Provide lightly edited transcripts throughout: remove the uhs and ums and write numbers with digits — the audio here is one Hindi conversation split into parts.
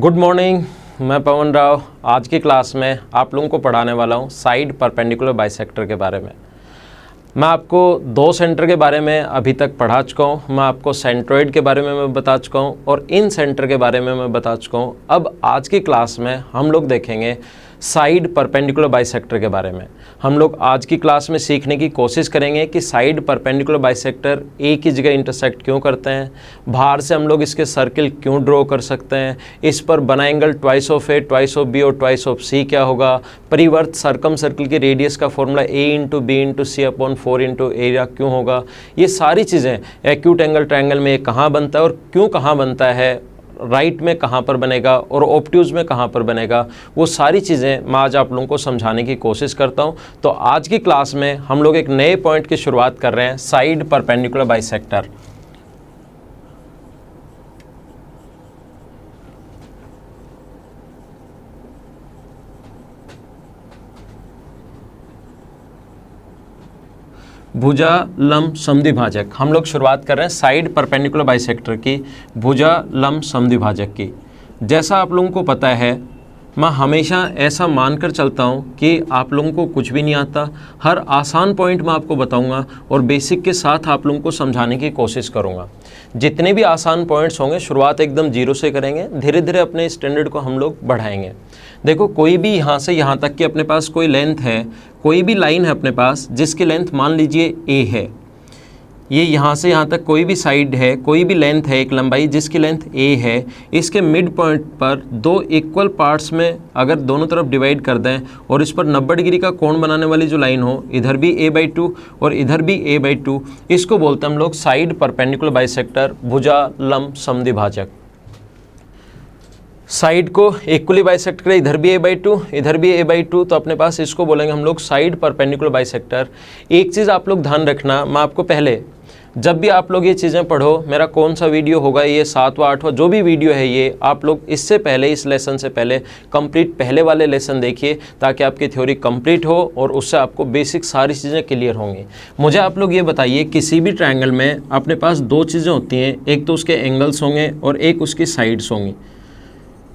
गुड मॉर्निंग, मैं पवन राव। आज की क्लास में आप लोगों को पढ़ाने वाला हूँ साइड परपेंडिकुलर बाइसेक्टर के बारे में। मैं आपको दो सेंटर के बारे में अभी तक पढ़ा चुका हूँ। मैं आपको सेंट्रोइड के बारे में मैं बता चुका हूँ और इन सेंटर के बारे में मैं बता चुका हूँ। अब आज की क्लास में हम लोग देखेंगे साइड परपेंडिकुलर बाइसेक्टर के बारे में। हम लोग आज की क्लास में सीखने की कोशिश करेंगे कि साइड परपेंडिकुलर बाइसेक्टर एक ही जगह इंटरसेक्ट क्यों करते हैं, बाहर से हम लोग इसके सर्किल क्यों ड्रॉ कर सकते हैं, इस पर बना angle twice of A, twice of B और ट्वाइस ऑफ सी क्या होगा, परिवर्त सर्कम सर्किल की रेडियस का formula a into B into C upon 4 into area क्यों होगा। ये सारी चीज़ें एक्यूट एंगल ट्रायंगल में कहाँ बनता है और क्यों कहाँ बनता है, राइट में कहाँ पर बनेगा और ऑब्ट्यूज में कहाँ पर बनेगा, वो सारी चीज़ें मैं आज आप लोगों को समझाने की कोशिश करता हूँ। तो आज की क्लास में हम लोग एक नए पॉइंट की शुरुआत कर रहे हैं, साइड परपेंडिकुलर बाइसेक्टर। भुजा लंब समद्विभाजक हम लोग शुरुआत कर रहे हैं साइड परपेंडिकुलर बाइसेक्टर की, भुजा लंब समद्विभाजक की। जैसा आप लोगों को पता है, मैं हमेशा ऐसा मानकर चलता हूँ कि आप लोगों को कुछ भी नहीं आता। हर आसान पॉइंट मैं आपको बताऊँगा और बेसिक के साथ आप लोगों को समझाने की कोशिश करूँगा। जितने भी आसान पॉइंट्स होंगे शुरुआत एकदम जीरो से करेंगे, धीरे धीरे अपने स्टैंडर्ड को हम लोग बढ़ाएंगे। देखो, कोई भी यहाँ से यहाँ तक कि अपने पास कोई लेंथ है, कोई भी लाइन है अपने पास जिसकी लेंथ मान लीजिए a है, ये यहाँ से यहाँ तक कोई भी साइड है, कोई भी लेंथ है, एक लंबाई जिसकी लेंथ a है, इसके मिड पॉइंट पर दो इक्वल पार्ट्स में अगर दोनों तरफ डिवाइड कर दें और इस पर 90 डिग्री का कोण बनाने वाली जो लाइन हो, इधर भी a/2 और इधर भी a/2, इसको बोलते हैं हम लोग साइड परपेंडिकुलर बाइसेक्टर, भुजा लंब समद्विभाजक। साइड को इक्वली बाइसेक्ट करें, इधर भी a/2 इधर भी a/2, तो अपने पास इसको बोलेंगे हम लोग साइड परपेंडिकुलर बाइसेक्टर। एक चीज़ आप लोग ध्यान रखना, मैं आपको पहले जब भी आप लोग ये चीज़ें पढ़ो, मेरा कौन सा वीडियो होगा, ये 7वां 8वां जो भी वीडियो है, ये आप लोग इससे पहले, इस लेसन से पहले कंप्लीट पहले वाले लेसन देखिए ताकि आपकी थ्योरी कंप्लीट हो और उससे आपको बेसिक सारी चीज़ें क्लियर होंगी। मुझे आप लोग ये बताइए, किसी भी ट्रायंगल में अपने पास दो चीज़ें होती हैं, एक तो उसके एंगल्स होंगे और एक उसकी साइड्स होंगी।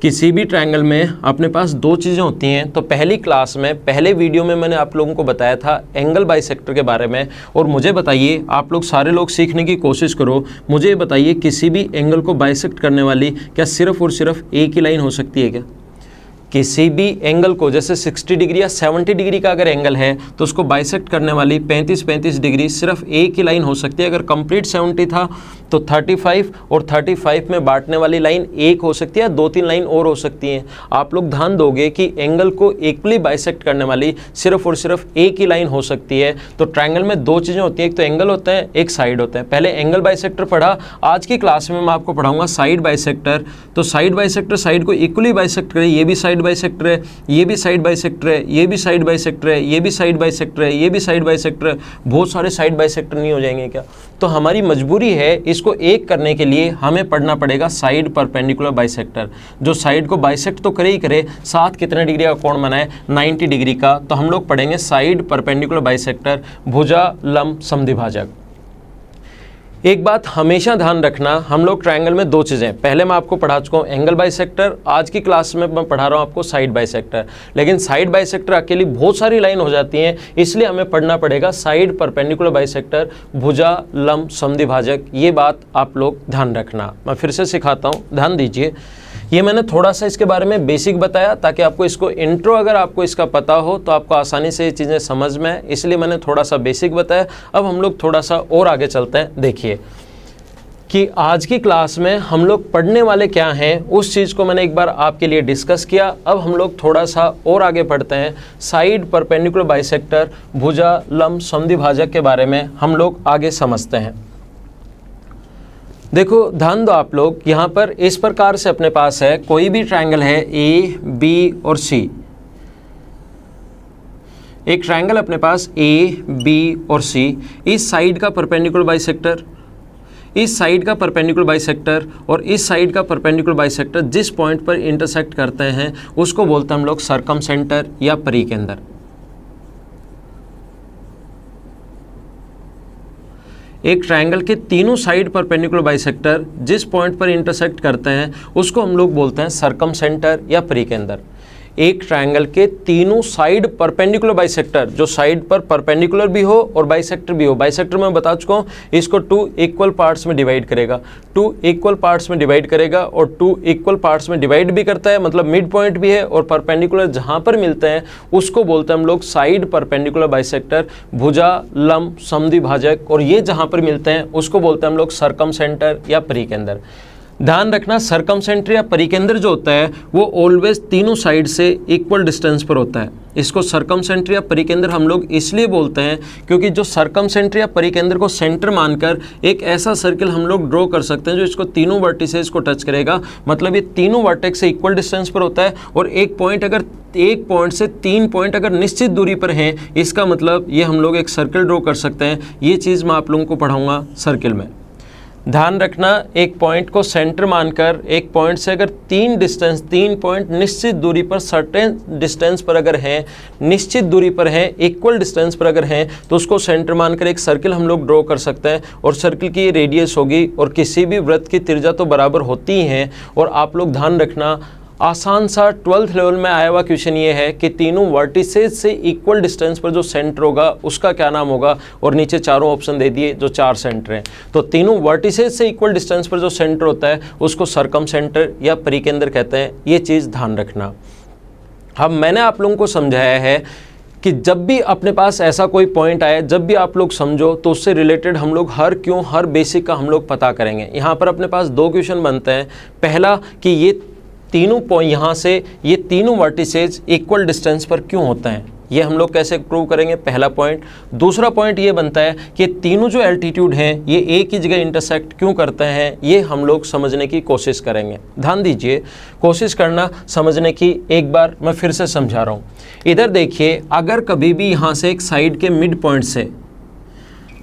किसी भी ट्रायंगल में अपने पास दो चीज़ें होती हैं। तो पहली क्लास में, पहले वीडियो में मैंने आप लोगों को बताया था एंगल बाइसेक्टर के बारे में। और मुझे बताइए, आप लोग सारे लोग सीखने की कोशिश करो, मुझे बताइए किसी भी एंगल को बाइसेक्ट करने वाली क्या सिर्फ और सिर्फ एक ही लाइन हो सकती है क्या? किसी भी एंगल को, जैसे 60 डिग्री या 70 डिग्री का अगर एंगल है तो उसको बाइसेक्ट करने वाली 35 डिग्री सिर्फ एक ही लाइन हो सकती है। अगर कंप्लीट 70 था तो 35 और 35 में बांटने वाली लाइन एक हो सकती है, 2-3 लाइन और हो सकती हैं। आप लोग ध्यान दोगे कि एंगल को इक्वली बाइसेक्ट करने वाली सिर्फ और सिर्फ एक ही लाइन हो सकती है। तो ट्रायंगल में दो चीज़ें होती हैं, एक तो एंगल होता है, एक साइड होता है। पहले एंगल बाइसेक्टर पढ़ा, आज की क्लास में मैं आपको पढ़ाऊंगा साइड बाइसेक्टर। तो साइड बाइसेक्टर साइड को इक्वली बाइसेक्ट करे, ये भी साइड बाइसेक्टर है, ये भी साइड बाइसेक्टर है, ये भी साइड बाइसेक्टर है, ये भी साइड बाइसेक्टर है, ये भी साइड बाइसेक्टर है। बहुत सारे साइड बाइसेक्टर नहीं हो जाएंगे क्या? तो हमारी मजबूरी है, इसको एक करने के लिए हमें पढ़ना पड़ेगा साइड परपेंडिकुलर बाइसेक्टर, जो साइड को बाइसेक्ट तो करे ही करे, साथ कितने डिग्री का कोण बनाए, 90 डिग्री का। तो हम लोग पढ़ेंगे साइड परपेंडिकुलर बाइसेक्टर, भुजा लंब समद्विभाजक। एक बात हमेशा ध्यान रखना, हम लोग ट्रायंगल में दो चीज़ें, पहले मैं आपको पढ़ा चुका हूँ एंगल बाइसेक्टर, आज की क्लास में मैं पढ़ा रहा हूँ आपको साइड बाइसेक्टर। लेकिन साइड बाइसेक्टर अकेली बहुत सारी लाइन हो जाती हैं, इसलिए हमें पढ़ना पड़ेगा साइड परपेंडिकुलर बाइसेक्टर, भुजा लंब समद्विभाजक। ये बात आप लोग ध्यान रखना। मैं फिर से सिखाता हूँ, ध्यान दीजिए। ये मैंने थोड़ा सा इसके बारे में बेसिक बताया ताकि आपको इसको इंट्रो अगर आपको इसका पता हो तो आपको आसानी से ये चीज़ें समझ में आए, इसलिए मैंने थोड़ा सा बेसिक बताया। अब हम लोग थोड़ा सा और आगे चलते हैं। देखिए कि आज की क्लास में हम लोग पढ़ने वाले क्या हैं, उस चीज़ को मैंने एक बार आपके लिए डिस्कस किया। अब हम लोग थोड़ा सा और आगे पढ़ते हैं, साइड परपेंडिकुलर बाइसेक्टर, भुजा लंब समद्विभाजक के बारे में हम लोग आगे समझते हैं। देखो, ध्यान दो आप लोग, यहाँ पर इस प्रकार से अपने पास है, कोई भी ट्रायंगल है ए, बी और सी। एक ट्रायंगल अपने पास ए, बी और सी, इस साइड का परपेंडिकुलर बाइसेक्टर, इस साइड का परपेंडिकुलर बाइसेक्टर और इस साइड का परपेंडिकुलर बाइसेक्टर जिस पॉइंट पर इंटरसेक्ट करते हैं उसको बोलते हैं हम लोग सर्कम सेंटर या परिकेंद्र। एक ट्रायंगल के तीनों साइड परपेंडिकुलर बाइसेक्टर जिस पॉइंट पर इंटरसेक्ट करते हैं उसको हम लोग बोलते हैं सरकमसेंटर या परिकेंद्र। एक ट्रायंगल के तीनों साइड परपेंडिकुलर बाइसेक्टर, जो साइड पर परपेंडिकुलर भी हो और बाइसेक्टर भी हो। बाइसेक्टर मैं बता चुका हूँ, इसको 2 इक्वल पार्ट्स में डिवाइड करेगा, 2 इक्वल पार्ट्स में डिवाइड करेगा और 2 इक्वल पार्ट्स में डिवाइड भी करता है, मतलब मिड पॉइंट भी है और परपेंडिकुलर जहाँ पर मिलते हैं उसको बोलते हैं हम लोग साइड परपेंडिकुलर बाइसेक्टर, भुजा, लंब, समद्विभाजक, और ये जहाँ पर मिलते हैं उसको बोलते हैं हम लोग सरकमसेंटर या परिकेंद्र। ध्यान रखना, सरकमसेंटर या परिकेंद्र जो होता है वो ऑलवेज तीनों साइड से इक्वल डिस्टेंस पर होता है। इसको सरकमसेंटर या परिकेंद्र हम लोग इसलिए बोलते हैं क्योंकि जो सरकमसेंटर या परिकेंद्र को सेंटर मानकर एक ऐसा सर्किल हम लोग ड्रॉ कर सकते हैं जो इसको तीनों वर्टिसेस को टच करेगा, मतलब ये तीनों वर्टेक्स से इक्वल डिस्टेंस पर होता है। और एक पॉइंट से 3 पॉइंट अगर निश्चित दूरी पर हैं, इसका मतलब ये हम लोग एक सर्किल ड्रॉ कर सकते हैं। ये चीज़ मैं आप लोगों को पढ़ाऊँगा सर्किल में। ध्यान रखना, एक पॉइंट को सेंटर मानकर एक पॉइंट से अगर 3 पॉइंट निश्चित दूरी पर, सर्टेन डिस्टेंस पर अगर हैं, निश्चित दूरी पर हैं, इक्वल डिस्टेंस पर अगर हैं, तो उसको सेंटर मानकर एक सर्किल हम लोग ड्रॉ कर सकते हैं। और सर्किल की रेडियस होगी और किसी भी वृत्त की त्रिज्या तो बराबर होती ही हैं। और आप लोग ध्यान रखना, आसान सा 12th लेवल में आया हुआ क्वेश्चन ये है कि तीनों वर्टिसेस से इक्वल डिस्टेंस पर जो सेंटर होगा उसका क्या नाम होगा, और नीचे चारों ऑप्शन दे दिए जो 4 सेंटर हैं। तो तीनों वर्टिसेस से इक्वल डिस्टेंस पर जो सेंटर होता है उसको सरकमसेंटर या परिकेंद्र कहते हैं। ये चीज़ ध्यान रखना। अब मैंने आप लोगों को समझाया है कि जब भी अपने पास ऐसा कोई पॉइंट आए, जब भी आप लोग समझो तो उससे रिलेटेड हम लोग हर बेसिक का हम लोग पता करेंगे। यहाँ पर अपने पास 2 क्वेश्चन बनते हैं। पहला कि ये तीनों पॉइंट, यहाँ से ये तीनों वर्टिसेस इक्वल डिस्टेंस पर क्यों होते हैं, ये हम लोग कैसे प्रूव करेंगे, पहला पॉइंट। दूसरा पॉइंट ये बनता है कि तीनों जो एल्टीट्यूड हैं ये एक ही जगह इंटरसेक्ट क्यों करते हैं, ये हम लोग समझने की कोशिश करेंगे। ध्यान दीजिए, कोशिश करना समझने की। एक बार मैं फिर से समझा रहा हूँ। इधर देखिए, अगर कभी भी यहाँ से एक साइड के मिड पॉइंट से,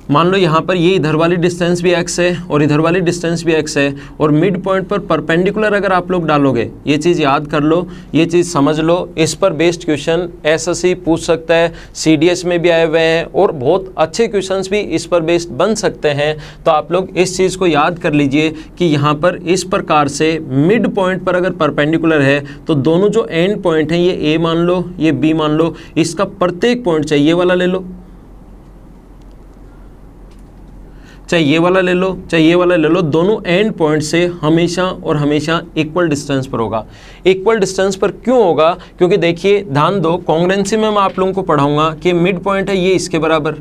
मान लो यहाँ पर ये इधर वाली डिस्टेंस भी x है और इधर वाली डिस्टेंस भी x है, और मिड पॉइंट पर परपेंडिकुलर अगर आप लोग डालोगे, ये चीज़ याद कर लो, ये चीज़ समझ लो। इस पर बेस्ड क्वेश्चन SSC पूछ सकता है, CDS में भी आए हुए हैं और बहुत अच्छे क्वेश्चंस भी इस पर बेस्ड बन सकते हैं। तो आप लोग इस चीज़ को याद कर लीजिए कि यहाँ पर इस प्रकार से मिड पॉइंट पर अगर परपेंडिकुलर है तो दोनों जो एंड पॉइंट हैं, ये A मान लो, ये B मान लो, इसका प्रत्येक पॉइंट चाहिए ये वाला ले लो, चाहे ये वाला ले लो, चाहे ये वाला ले लो, दोनों एंड पॉइंट से हमेशा और हमेशा इक्वल डिस्टेंस पर होगा। इक्वल डिस्टेंस पर क्यों होगा, क्योंकि देखिए ध्यान दो, कॉन्ग्रुएंसी में मैं आप लोगों को पढ़ाऊंगा कि मिड पॉइंट है ये इसके बराबर,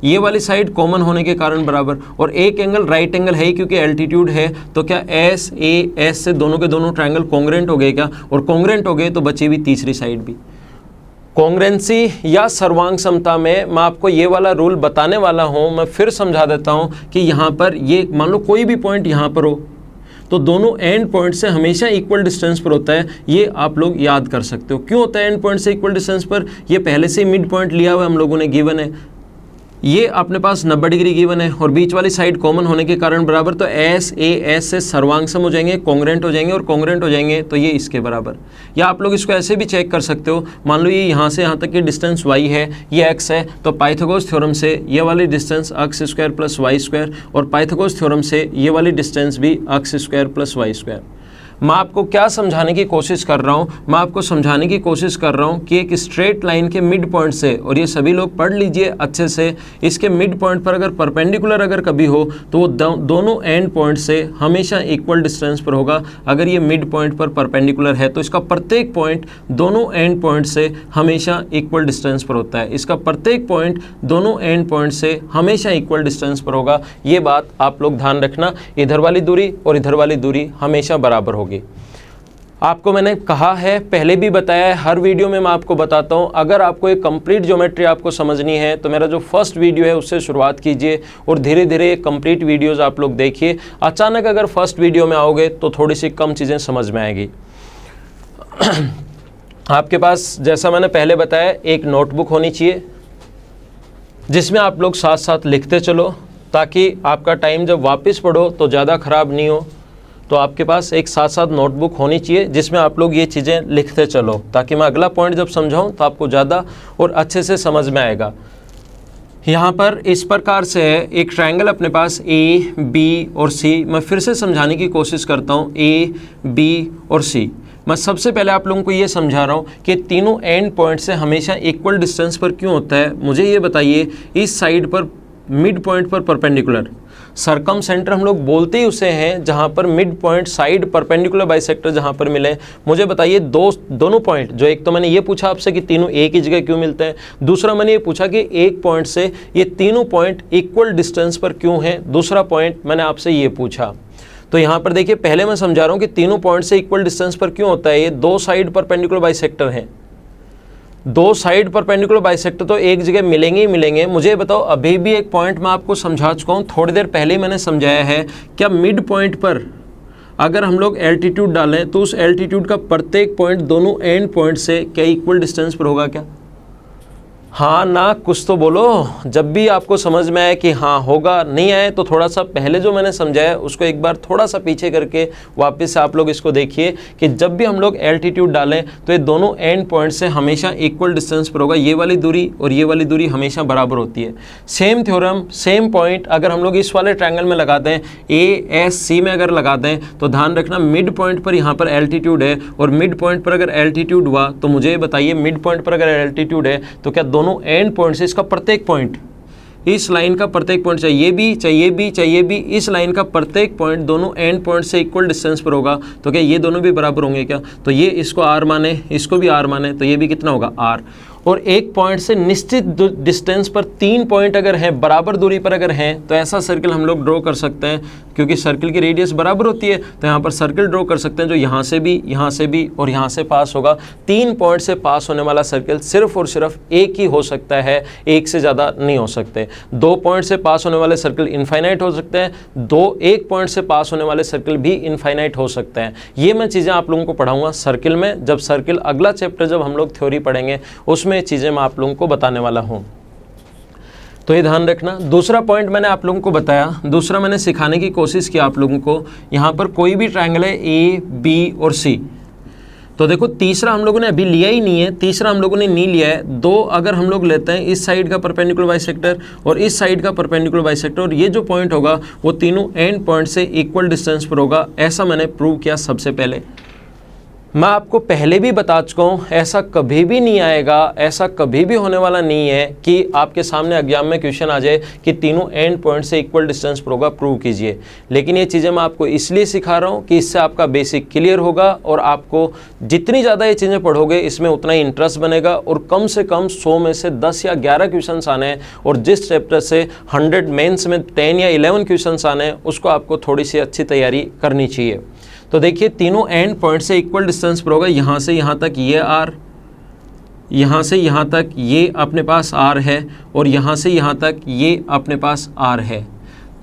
ये वाली साइड कॉमन होने के कारण बराबर, और एक एंगल राइट एंगल है क्योंकि एल्टीट्यूड है, तो क्या S से दोनों के दोनों ट्रायंगल कॉन्ग्रुएंट हो गए क्या, और कॉन्ग्रुएंट हो गए तो बची हुई तीसरी साइड भी। कॉन्ग्रुएंसी या सर्वांग समता में मैं आपको ये वाला रूल बताने वाला हूँ। मैं फिर समझा देता हूँ कि यहाँ पर ये मान लो कोई भी पॉइंट यहाँ पर हो तो दोनों एंड पॉइंट से हमेशा इक्वल डिस्टेंस पर होता है। ये आप लोग याद कर सकते हो। क्यों होता है एंड पॉइंट से इक्वल डिस्टेंस पर, ये पहले से ही मिड पॉइंट लिया हुआ हम लोगों ने, गिवन है, ये अपने पास 90 डिग्री गिवन है और बीच वाली साइड कॉमन होने के कारण बराबर, तो S से सर्वांग सम हो जाएंगे, कॉन्ग्रुएंट हो जाएंगे, और कॉन्ग्रुएंट हो जाएंगे तो ये इसके बराबर। या आप लोग इसको ऐसे भी चेक कर सकते हो, मान लो ये यहाँ से यहाँ तक की डिस्टेंस y है, ये x है, तो पाइथागोरस थ्योरम से ये वाली distance x square plus Y square, और पाइथागोरस थ्योरम से ये वाली डिस्टेंस भी x square plus Y square. मैं आपको क्या समझाने की कोशिश कर रहा हूँ, मैं आपको समझाने की कोशिश कर रहा हूँ कि एक स्ट्रेट लाइन के मिड पॉइंट से, और ये सभी लोग पढ़ लीजिए अच्छे से, इसके मिड पॉइंट पर अगर परपेंडिकुलर अगर कभी हो तो वो दोनों एंड पॉइंट से हमेशा इक्वल डिस्टेंस पर होगा। अगर ये मिड पॉइंट पर परपेंडिकुलर है तो इसका प्रत्येक पॉइंट दोनों एंड पॉइंट से हमेशा इक्वल डिस्टेंस पर होता है। इसका प्रत्येक पॉइंट दोनों एंड पॉइंट से हमेशा इक्वल डिस्टेंस पर होगा। ये बात आप लोग ध्यान रखना, इधर वाली दूरी और इधर वाली दूरी हमेशा बराबर होगी। आपको मैंने कहा है, पहले भी बताया है, हर वीडियो में मैं आपको बताता हूं, अगर आपको एक कंप्लीट ज्योमेट्री आपको समझनी है तो मेरा जो फर्स्ट वीडियो है उससे शुरुआत कीजिए और धीरे धीरे कंप्लीट वीडियोस आप लोग देखिए। अचानक अगर फर्स्ट वीडियो में आओगे तो थोड़ी सी कम चीज़ें समझ में आएगी। आपके पास जैसा मैंने पहले बताया एक नोटबुक होनी चाहिए जिसमें आप लोग साथ साथ लिखते चलो, ताकि आपका टाइम जब वापस पढ़ो तो ज़्यादा ख़राब नहीं हो। तो आपके पास एक साथ साथ नोटबुक होनी चाहिए जिसमें आप लोग ये चीज़ें लिखते चलो, ताकि मैं अगला पॉइंट जब समझाऊं तो आपको ज़्यादा और अच्छे से समझ में आएगा। यहाँ पर इस प्रकार से है, एक ट्रायंगल अपने पास ए, बी और सी। मैं फिर से समझाने की कोशिश करता हूँ, ए, बी और सी। मैं सबसे पहले आप लोगों को ये समझा रहा हूँ कि तीनों एंड पॉइंट से हमेशा इक्वल डिस्टेंस पर क्यों होता है। मुझे ये बताइए, इस साइड पर मिड पॉइंट पर परपेंडिकुलर, सरकम सेंटर हम लोग बोलते ही उसे हैं जहाँ पर mid point side perpendicular bisector जहाँ पर मिले। मुझे बताइए दोनों पॉइंट, जो एक तो मैंने ये पूछा आपसे कि तीनों एक ही जगह क्यों मिलते हैं, दूसरा मैंने ये पूछा कि एक पॉइंट से ये तीनों पॉइंट इक्वल डिस्टेंस पर क्यों हैं। दूसरा पॉइंट मैंने आपसे ये पूछा। तो यहाँ पर देखिए, पहले मैं समझा रहा हूँ कि तीनों पॉइंट से इक्वल डिस्टेंस पर क्यों होता है। ये दो साइड परपेंडिकुलर बाइसेक्टर हैं, दो साइड परपेंडिकुलर बाइसेक्टर तो एक जगह मिलेंगे ही मिलेंगे। मुझे बताओ, अभी भी एक पॉइंट मैं आपको समझा चुका हूँ, थोड़ी देर पहले मैंने समझाया है। क्या मिड पॉइंट पर अगर हम लोग एल्टीट्यूड डालें तो उस एल्टीट्यूड का प्रत्येक पॉइंट दोनों एंड पॉइंट से क्या इक्वल डिस्टेंस पर होगा क्या? हाँ ना, कुछ तो बोलो। जब भी आपको समझ में आए कि हाँ होगा, नहीं आए तो थोड़ा सा पहले जो मैंने समझाया उसको एक बार थोड़ा सा पीछे करके वापस से आप लोग इसको देखिए कि जब भी हम लोग एल्टीट्यूड डालें तो ये दोनों एंड पॉइंट से हमेशा इक्वल डिस्टेंस पर होगा। ये वाली दूरी और ये वाली दूरी हमेशा बराबर होती है। सेम थ्योरम, सेम पॉइंट अगर हम लोग इस वाले ट्रायंगल में लगा दें, ASC में अगर लगा दें, तो ध्यान रखना मिड पॉइंट पर यहाँ पर एल्टीट्यूड है और मिड पॉइंट पर अगर एल्टीट्यूड हुआ तो मुझे बताइए, मिड पॉइंट पर अगर एल्टीट्यूड है तो क्या दोनों एंड पॉइंट से इसका प्रत्येक पॉइंट, इस लाइन का प्रत्येक पॉइंट, चाहिए भी इस लाइन का प्रत्येक पॉइंट दोनों एंड पॉइंट से इक्वल डिस्टेंस पर होगा। तो क्या ये दोनों भी बराबर होंगे क्या? तो ये इसको R माने, इसको भी R माने, तो ये भी कितना होगा R। और एक पॉइंट से निश्चित डिस्टेंस पर तीन पॉइंट अगर हैं, बराबर दूरी पर अगर हैं, तो ऐसा सर्कल हम लोग ड्रॉ कर सकते हैं। क्योंकि सर्कल की रेडियस बराबर होती है तो यहाँ पर सर्कल ड्रॉ कर सकते हैं जो यहाँ से भी और यहाँ से पास होगा। तीन पॉइंट से पास होने वाला सर्कल सिर्फ और सिर्फ एक ही हो सकता है, एक से ज़्यादा नहीं हो सकते। दो पॉइंट से पास होने वाले सर्कल इनफाइनाइट हो सकते हैं, एक पॉइंट से पास होने वाले सर्कल भी इनफाइनाइट हो सकते हैं। ये मैं चीज़ें आप लोगों को पढ़ाऊंगा सर्किल में, जब सर्किल अगला चैप्टर जब हम लोग थ्योरी पढ़ेंगे उसमें चीज़ें मैं आप लोगों को बताने वाला हूँ। तो ये ध्यान रखना। दूसरा पॉइंट मैंने आप लोगों को बताया, दूसरा मैंने सिखाने की कोशिश की आप लोगों को। यहाँ पर कोई भी ट्रायंगल है A, B और C, तो देखो तीसरा हम लोगों ने अभी लिया ही नहीं है, तीसरा हम लोगों ने नहीं लिया है। दो अगर हम लोग लेते हैं, इस साइड का परपेंडिकुलर बाइसेक्टर और इस साइड का परपेंडिकुलर बाइसेक्टर, और ये जो पॉइंट होगा वो तीनों एंड पॉइंट से इक्वल डिस्टेंस पर होगा। ऐसा मैंने प्रूव किया सबसे पहले। मैं आपको पहले भी बता चुका हूँ, ऐसा कभी भी नहीं आएगा, ऐसा कभी भी होने वाला नहीं है कि आपके सामने एग्जाम में क्वेश्चन आ जाए कि तीनों एंड पॉइंट से इक्वल डिस्टेंस पर होगा, प्रूव कीजिए। लेकिन ये चीज़ें मैं आपको इसलिए सिखा रहा हूँ कि इससे आपका बेसिक क्लियर होगा और आपको जितनी ज़्यादा ये चीज़ें पढ़ोगे इसमें उतना ही इंटरेस्ट बनेगा और कम से कम 100 में से 10 या 11 क्वेश्चन आने हैं और जिस चैप्टर से 100 मेंस में 10 या 11 क्वेश्चन आने हैं उसको आपको थोड़ी सी अच्छी तैयारी करनी चाहिए। तो देखिए तीनों एंड पॉइंट से इक्वल डिस्टेंस पर होगा। यहाँ से यहाँ तक ये R, यहाँ से यहाँ तक ये अपने पास R है और यहाँ से यहाँ तक ये अपने पास R है।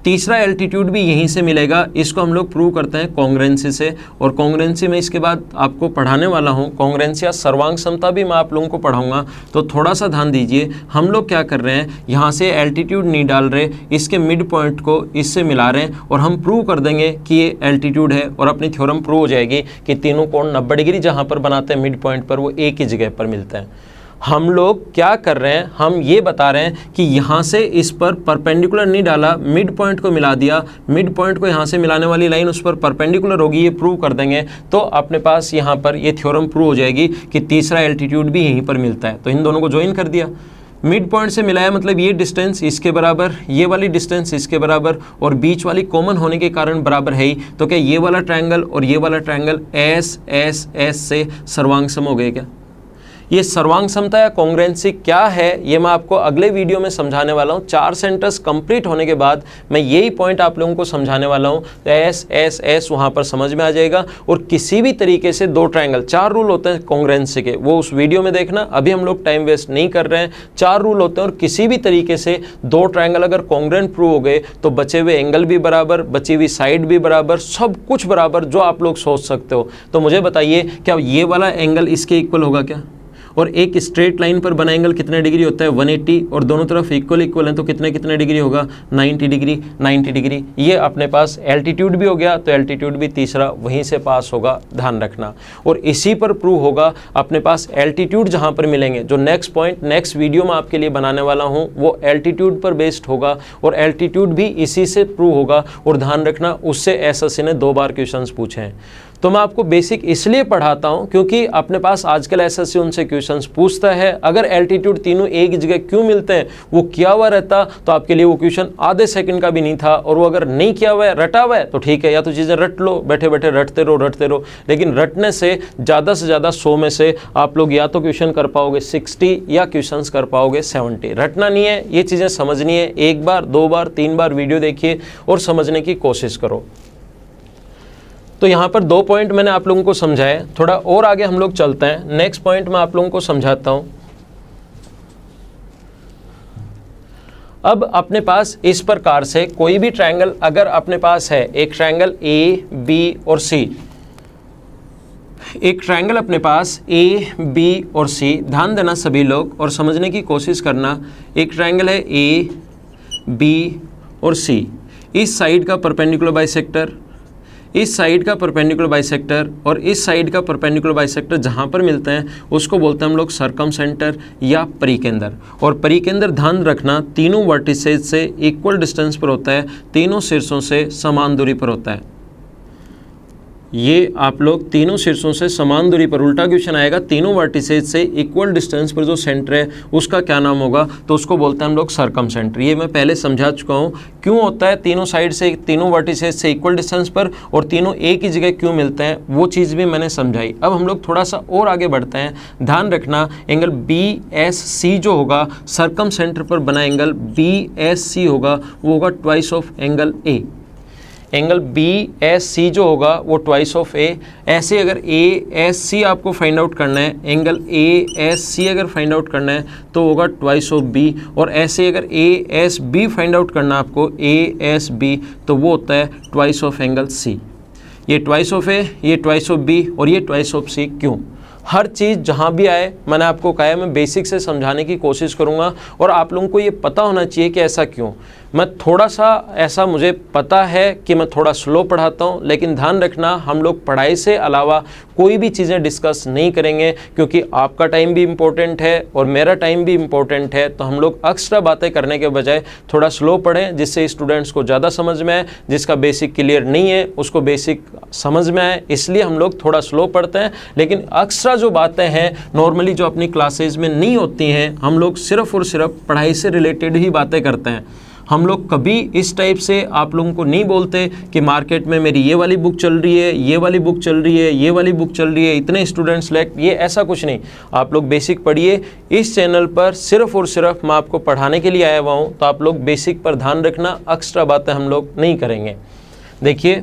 तीसरा एल्टीट्यूड भी यहीं से मिलेगा। इसको हम लोग प्रूव करते हैं कॉन्ग्रुएंसी से, और कॉन्ग्रुएंसी में इसके बाद आपको पढ़ाने वाला हूँ। कॉन्ग्रुएंसी या सर्वांग समता भी मैं आप लोगों को पढ़ाऊंगा, तो थोड़ा सा ध्यान दीजिए। हम लोग क्या कर रहे हैं, यहाँ से एल्टीट्यूड नहीं डाल रहे, इसके मिड पॉइंट को इससे मिला रहे हैं और हम प्रूव कर देंगे कि ये एल्टीट्यूड है और अपनी थ्योरम प्रूव हो जाएगी कि तीनों कोण 90 डिग्री जहाँ पर बनाते हैं मिड पॉइंट पर वो एक ही जगह पर मिलते हैं। हम लोग क्या कर रहे हैं, हम ये बता रहे हैं कि यहाँ से इस पर परपेंडिकुलर नहीं डाला, मिड पॉइंट को मिला दिया, मिड पॉइंट को यहाँ से मिलाने वाली लाइन उस पर परपेंडिकुलर होगी, ये प्रूव कर देंगे तो अपने पास यहाँ पर ये थ्योरम प्रूव हो जाएगी कि तीसरा एल्टीट्यूड भी यहीं पर मिलता है। तो इन दोनों को ज्वाइन कर दिया, मिड पॉइंट से मिलाया, मतलब ये डिस्टेंस इसके बराबर, ये वाली डिस्टेंस इसके बराबर और बीच वाली कॉमन होने के कारण बराबर है ही। तो क्या ये वाला ट्रायंगल और ये वाला ट्रायंगल एस एस एस से सर्वांग सम हो गए क्या? ये सर्वांग समता या कॉन्ग्रुएंसी क्या है ये मैं आपको अगले वीडियो में समझाने वाला हूँ। 4 सेंटर्स कंप्लीट होने के बाद मैं यही पॉइंट आप लोगों को समझाने वाला हूँ। तो एस एस एस वहाँ पर समझ में आ जाएगा। और किसी भी तरीके से दो ट्रायंगल, 4 रूल होते हैं कॉन्ग्रुएंसी के, वो उस वीडियो में देखना, अभी हम लोग टाइम वेस्ट नहीं कर रहे हैं। 4 रूल होते हैं और किसी भी तरीके से दो ट्रायंगल अगर कॉन्ग्रुएंट प्रूव हो गए तो बचे हुए एंगल भी बराबर, बची हुई साइड भी बराबर, सब कुछ बराबर जो आप लोग सोच सकते हो। तो मुझे बताइए क्या ये वाला एंगल इसके इक्वल होगा क्या? और एक स्ट्रेट लाइन पर बना एंगल कितने डिग्री होता है 180, और दोनों तरफ इक्वल है तो कितने कितने डिग्री होगा 90 डिग्री 90 डिग्री। ये अपने पास एल्टीट्यूड भी हो गया, तो एल्टीट्यूड भी तीसरा वहीं से पास होगा, ध्यान रखना। और इसी पर प्रूव होगा अपने पास एल्टीट्यूड जहाँ पर मिलेंगे, जो नेक्स्ट पॉइंट नेक्स्ट वीडियो में आपके लिए बनाने वाला हूँ वो एल्टीट्यूड पर बेस्ड होगा, और एल्टीट्यूड भी इसी से प्रूव होगा। और ध्यान रखना उससे एसएससी ने 2 बार क्वेश्चंस पूछे हैं। तो मैं आपको बेसिक इसलिए पढ़ाता हूं क्योंकि अपने पास आजकल एसएससी उनसे क्वेश्चंस पूछता है, अगर एल्टीट्यूड तीनों एक ही जगह क्यों मिलते हैं, वो किया हुआ रहता तो आपके लिए वो क्वेश्चन आधे सेकंड का भी नहीं था। और वो अगर नहीं किया हुआ है, रटा हुआ है, तो ठीक है, या तो चीज़ें रट लो, बैठे बैठे रटते रहो। लेकिन रटने से ज़्यादा 100 में से आप लोग या तो क्वेश्चन कर पाओगे 60 या क्वेश्चन कर पाओगे 70। रटना नहीं है, ये चीज़ें समझनी है। 1 बार 2 बार 3 बार वीडियो देखिए और समझने की कोशिश करो। तो यहाँ पर 2 पॉइंट मैंने आप लोगों को समझाए, थोड़ा और आगे हम लोग चलते हैं। नेक्स्ट पॉइंट मैं आप लोगों को समझाता हूँ। अब अपने पास इस प्रकार से कोई भी ट्रायंगल अगर अपने पास है, एक ट्रायंगल ए बी और सी, एक ट्रायंगल अपने पास ए बी और सी, ध्यान देना सभी लोग और समझने की कोशिश करना। एक ट्रायंगल है ए बी और सी, इस साइड का परपेंडिकुलर बाइसेक्टर, इस साइड का परपेंडिकुलर बाइसेक्टर और इस साइड का परपेंडिकुलर बाइसेक्टर जहाँ पर मिलते हैं उसको बोलते हैं हम लोग सरकमसेंटर या परिकेंद्र। और परिकेंद्र ध्यान रखना तीनों वर्टिसेज से इक्वल डिस्टेंस पर होता है, तीनों शीर्षों से समान दूरी पर होता है। ये आप लोग तीनों शीर्षों से समान दूरी पर, उल्टा क्वेश्चन आएगा, तीनों वर्टिसेज से इक्वल डिस्टेंस पर जो सेंटर है उसका क्या नाम होगा, तो उसको बोलते हैं हम लोग सरकमसेंटर। ये मैं पहले समझा चुका हूँ क्यों होता है तीनों साइड से, तीनों वर्टिसेज से इक्वल डिस्टेंस पर, और तीनों एक ही जगह क्यों मिलते हैं, वो चीज़ भी मैंने समझाई। अब हम लोग थोड़ा सा और आगे बढ़ते हैं। ध्यान रखना एंगल BSC जो होगा सरकमसेंटर पर बना एंगल BSC होगा, वो होगा twice of angle A। Angle BSC जो होगा वो ट्वाइस ऑफ A। ऐसे अगर ASC आपको फाइंड आउट करना है, एंगल ASC अगर फाइंड आउट करना है तो होगा ट्वाइस ऑफ B। और ऐसे अगर ASB फाइंड आउट करना है आपको, ASB, तो वो होता है ट्वाइस ऑफ एंगल C। ये ट्वाइस ऑफ A, ये ट्वाइस ऑफ B और ये ट्वाइस ऑफ C। क्यों? हर चीज़ जहाँ भी आए मैंने आपको कहा है मैं बेसिक से समझाने की कोशिश करूँगा, और आप लोगों को ये पता होना चाहिए कि ऐसा क्यों। मैं थोड़ा सा ऐसा मुझे पता है कि मैं थोड़ा स्लो पढ़ाता हूँ, लेकिन ध्यान रखना हम लोग पढ़ाई से अलावा कोई भी चीज़ें डिस्कस नहीं करेंगे, क्योंकि आपका टाइम भी इम्पोर्टेंट है और मेरा टाइम भी इम्पोर्टेंट है। तो हम लोग एक्स्ट्रा बातें करने के बजाय थोड़ा स्लो पढ़ें, जिससे स्टूडेंट्स को ज़्यादा समझ में आए, जिसका बेसिक क्लियर नहीं है उसको बेसिक समझ में आए। इसलिए हम लोग थोड़ा स्लो पढ़ते हैं, लेकिन एक्स्ट्रा जो बातें हैं नॉर्मली जो अपनी क्लासेज में नहीं होती हैं, हम लोग सिर्फ और सिर्फ पढ़ाई से रिलेटेड ही बातें करते हैं। हम लोग कभी इस टाइप से आप लोगों को नहीं बोलते कि मार्केट में मेरी ये वाली बुक चल रही है, ये वाली बुक चल रही है, ये वाली बुक चल रही है, इतने स्टूडेंट सेलेक्ट, ये ऐसा कुछ नहीं। आप लोग बेसिक पढ़िए। इस चैनल पर सिर्फ और सिर्फ मैं आपको पढ़ाने के लिए आया हुआ हूँ, तो आप लोग बेसिक पर ध्यान रखना, एक्स्ट्रा बातें हम लोग नहीं करेंगे। देखिए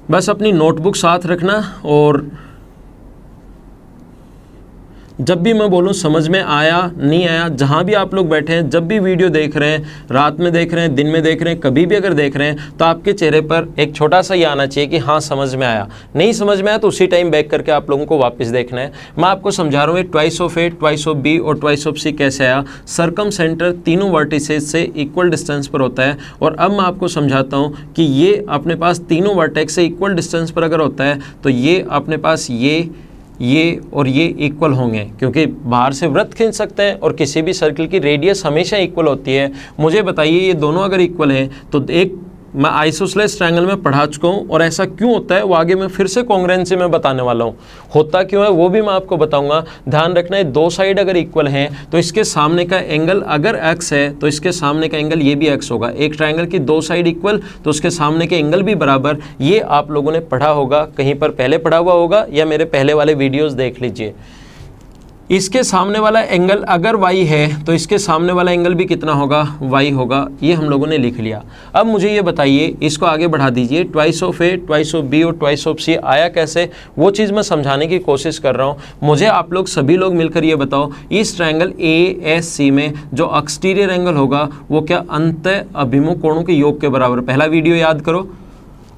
बस अपनी नोटबुक साथ रखना, और जब भी मैं बोलूँ समझ में आया नहीं आया, जहाँ भी आप लोग बैठे हैं, जब भी वीडियो देख रहे हैं, रात में देख रहे हैं, दिन में देख रहे हैं, कभी भी अगर देख रहे हैं, तो आपके चेहरे पर एक छोटा सा ये आना चाहिए कि हाँ समझ में आया। नहीं समझ में आया तो उसी टाइम बैक करके आप लोगों को वापस देखना है। मैं आपको समझा रहा हूँ twice of A, twice of B और ट्वाइस ऑफ C कैसे आया। सरकमसेंटर तीनों वर्टिसेज से इक्वल डिस्टेंस पर होता है। और अब मैं आपको समझाता हूँ कि ये अपने पास तीनों वर्टेक्स से इक्वल डिस्टेंस पर अगर होता है तो ये अपने पास ये और ये इक्वल होंगे, क्योंकि बाहर से वृत्त खींच सकते हैं और किसी भी सर्कल की रेडियस हमेशा इक्वल होती है। मुझे बताइए ये दोनों अगर इक्वल हैं तो एक मैं आइसोसेलेस ट्रायंगल में पढ़ा चुका हूँ, और ऐसा क्यों होता है वो आगे मैं फिर से कॉन्ग्रुएंसी में बताने वाला हूँ। होता क्यों है वो भी मैं आपको बताऊंगा। ध्यान रखना है दो साइड अगर इक्वल हैं तो इसके सामने का एंगल अगर x है तो इसके सामने का एंगल ये भी x होगा। एक ट्रायंगल की दो साइड इक्वल तो उसके सामने के एंगल भी बराबर। ये आप लोगों ने पढ़ा होगा, कहीं पर पहले पढ़ा हुआ होगा या मेरे पहले वाले वीडियोज़ देख लीजिए। इसके सामने वाला एंगल अगर y है तो इसके सामने वाला एंगल भी कितना होगा, y होगा। ये हम लोगों ने लिख लिया। अब मुझे ये बताइए, इसको आगे बढ़ा दीजिए। Twice of A, twice of B और ट्वाइस ऑफ C आया कैसे, वो चीज़ मैं समझाने की कोशिश कर रहा हूँ। मुझे आप लोग सभी लोग मिलकर ये बताओ, इस ट्रायंगल ASC में जो एक्सटीरियर एंगल होगा वो क्या अंतः अभिमुख कोणों के योग के बराबर। पहला वीडियो याद करो,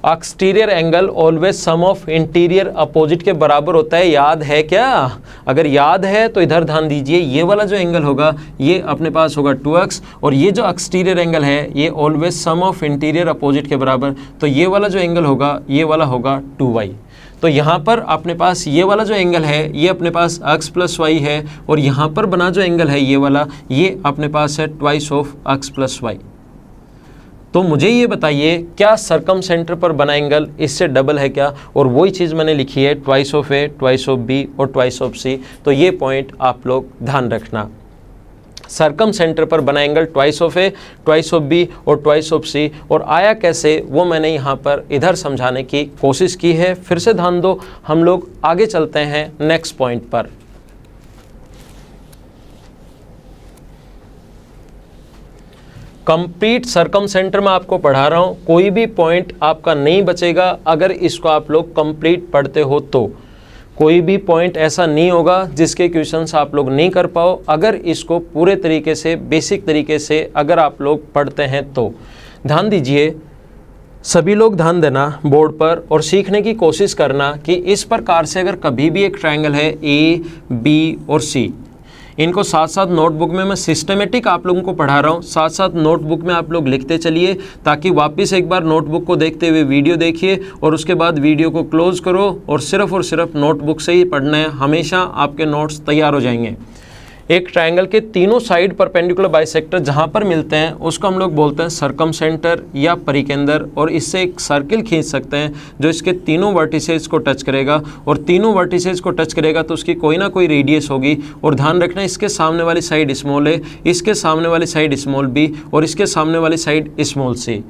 exterior angle always sum of interior opposite के बराबर होता है, याद है क्या? अगर याद है तो इधर ध्यान दीजिए, ये वाला जो एंगल होगा ये अपने पास होगा 2x, और ये जो एक्सटीरियर एंगल है ये always sum of interior opposite के बराबर, तो ये वाला जो एंगल होगा ये वाला होगा 2y। तो यहाँ पर अपने पास ये वाला जो एंगल है ये अपने पास x प्लस वाई है, और यहाँ पर बना जो एंगल है ये वाला ये अपने पास है twice of x plus Y. तो मुझे ये बताइए क्या सरकम सेंटर पर बना एंगल इससे डबल है क्या? और वही चीज़ मैंने लिखी है twice of A, twice of B और ट्वाइस ऑफ सी। तो ये पॉइंट आप लोग ध्यान रखना, सरकम सेंटर पर बना angle twice of A, twice of B और ट्वाइस ऑफ सी। और आया कैसे वो मैंने यहाँ पर इधर समझाने की कोशिश की है। फिर से ध्यान दो, हम लोग आगे चलते हैं नेक्स्ट पॉइंट पर। कंप्लीट सरकम सेंटर में आपको पढ़ा रहा हूँ, कोई भी पॉइंट आपका नहीं बचेगा अगर इसको आप लोग कंप्लीट पढ़ते हो तो। कोई भी पॉइंट ऐसा नहीं होगा जिसके क्वेश्चंस आप लोग नहीं कर पाओ अगर इसको पूरे तरीके से बेसिक तरीके से अगर आप लोग पढ़ते हैं तो। ध्यान दीजिए, सभी लोग ध्यान देना बोर्ड पर और सीखने की कोशिश करना कि इस प्रकार से अगर कभी भी एक ट्रायंगल है ए, बी और सी, इनको साथ साथ नोटबुक में मैं सिस्टमेटिक आप लोगों को पढ़ा रहा हूँ, साथ साथ नोटबुक में आप लोग लिखते चलिए ताकि वापस एक बार नोटबुक को देखते हुए वीडियो देखिए और उसके बाद वीडियो को क्लोज करो और सिर्फ नोटबुक से ही पढ़ना है, हमेशा आपके नोट्स तैयार हो जाएंगे। एक ट्रायंगल के तीनों साइड परपेंडिकुलर बाइसेक्टर जहाँ पर मिलते हैं उसको हम लोग बोलते हैं सरकम सेंटर या परिकेंद्र, और इससे एक सर्किल खींच सकते हैं जो इसके तीनों वर्टिसेस को टच करेगा, और तीनों वर्टिसेस को टच करेगा तो उसकी कोई ना कोई रेडियस होगी। और ध्यान रखना इसके सामने वाली साइड स्मॉल है, इसके सामने वाली साइड स्मॉल बी और इसके सामने वाली साइड स्मॉल सी।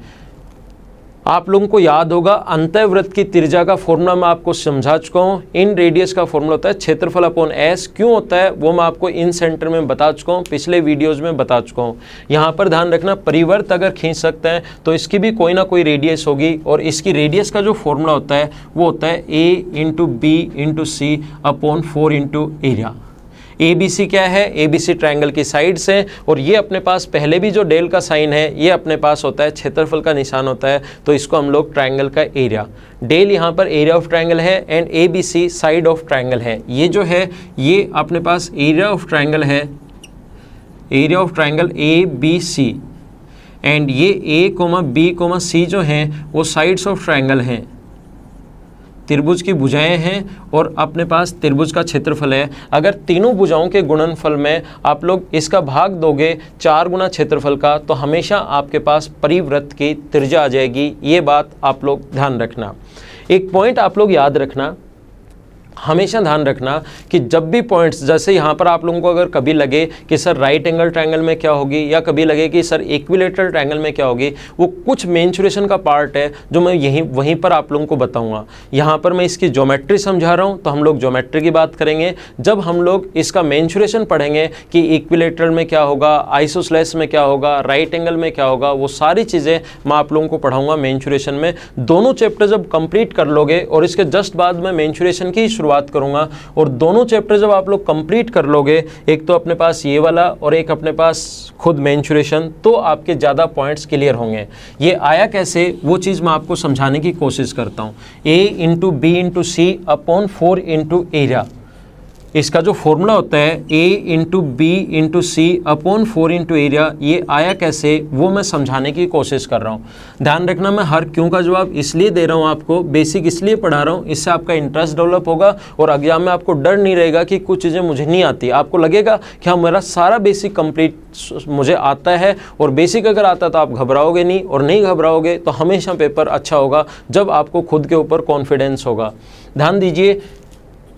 आप लोगों को याद होगा अंतःवृत्त की त्रिज्या का फॉर्मूला मैं आपको समझा चुका हूँ। इन रेडियस का फॉर्मूला होता है क्षेत्रफल अपॉन एस। क्यों होता है वो मैं आपको इन सेंटर में बता चुका हूँ, पिछले वीडियोस में बता चुका हूँ। यहाँ पर ध्यान रखना, परिवर्त अगर खींच सकते हैं तो इसकी भी कोई ना कोई रेडियस होगी, और इसकी रेडियस का जो फॉर्मूला होता है वो होता है A into B into C upon 4 into area. A B C क्या है? ए बी सी ट्रायंगल की साइड्स हैं, और ये अपने पास पहले भी जो डेल का साइन है ये अपने पास होता है क्षेत्रफल का निशान होता है, तो इसको हम लोग ट्रायंगल का एरिया, डेल यहाँ पर एरिया ऑफ ट्रायंगल है and A B C side of triangle है। ये जो है ये अपने पास एरिया ऑफ ट्रायंगल है, area of triangle A B C, and ये A comma B comma C जो हैं वो साइड्स ऑफ ट्रायंगल हैं, त्रिभुज की भुजाएं हैं, और अपने पास त्रिभुज का क्षेत्रफल है। अगर तीनों भुजाओं के गुणनफल में आप लोग इसका भाग दोगे 4 गुना क्षेत्रफल का तो हमेशा आपके पास परिवृत्त की त्रिज्या आ जाएगी। ये बात आप लोग ध्यान रखना। एक पॉइंट आप लोग याद रखना, हमेशा ध्यान रखना कि जब भी पॉइंट्स, जैसे यहाँ पर आप लोगों को अगर कभी लगे कि सर राइट एंगल ट्रायंगल में क्या होगी, या कभी लगे कि सर इक्विलेटरल ट्रायंगल में क्या होगी, वो कुछ मेंसुरेशन का पार्ट है जो मैं वहीं पर आप लोगों को बताऊंगा। यहाँ पर मैं इसकी ज्योमेट्री समझा रहा हूँ तो हम लोग ज्योमेट्री की बात करेंगे। जब हम लोग इसका मेंसुरेशन पढ़ेंगे कि इक्विलेटरल में क्या होगा, आइसोसेलेस में क्या होगा, राइट एंगल में क्या होगा, वो सारी चीज़ें मैं आप लोगों को पढ़ाऊँगा मेंसुरेशन में। दोनों चैप्टर जब कंप्लीट कर लोगे, और इसके जस्ट बाद मैं मेंसुरेशन की शुरुआत करूंगा, और दोनों चैप्टर जब आप लोग कंप्लीट कर लोगे, एक तो अपने पास ये वाला और एक अपने पास खुद मेंसुरेशन, तो आपके ज़्यादा पॉइंट्स क्लियर होंगे। ये आया कैसे वो चीज़ मैं आपको समझाने की कोशिश करता हूँ। A into B into C upon 4 into area, इसका जो फॉर्मूला होता है a into B into C upon 4 into area, ये आया कैसे वो मैं समझाने की कोशिश कर रहा हूँ। ध्यान रखना, मैं हर क्यों का जवाब इसलिए दे रहा हूँ आपको, बेसिक इसलिए पढ़ा रहा हूँ, इससे आपका इंटरेस्ट डेवलप होगा और एग्जाम में आपको डर नहीं रहेगा कि कुछ चीज़ें मुझे नहीं आती। आपको लगेगा कि हाँ मेरा सारा बेसिक कंप्लीट मुझे आता है, और बेसिक अगर आता तो आप घबराओगे नहीं, और नहीं घबराओगे तो हमेशा पेपर अच्छा होगा जब आपको खुद के ऊपर कॉन्फिडेंस होगा। ध्यान दीजिए,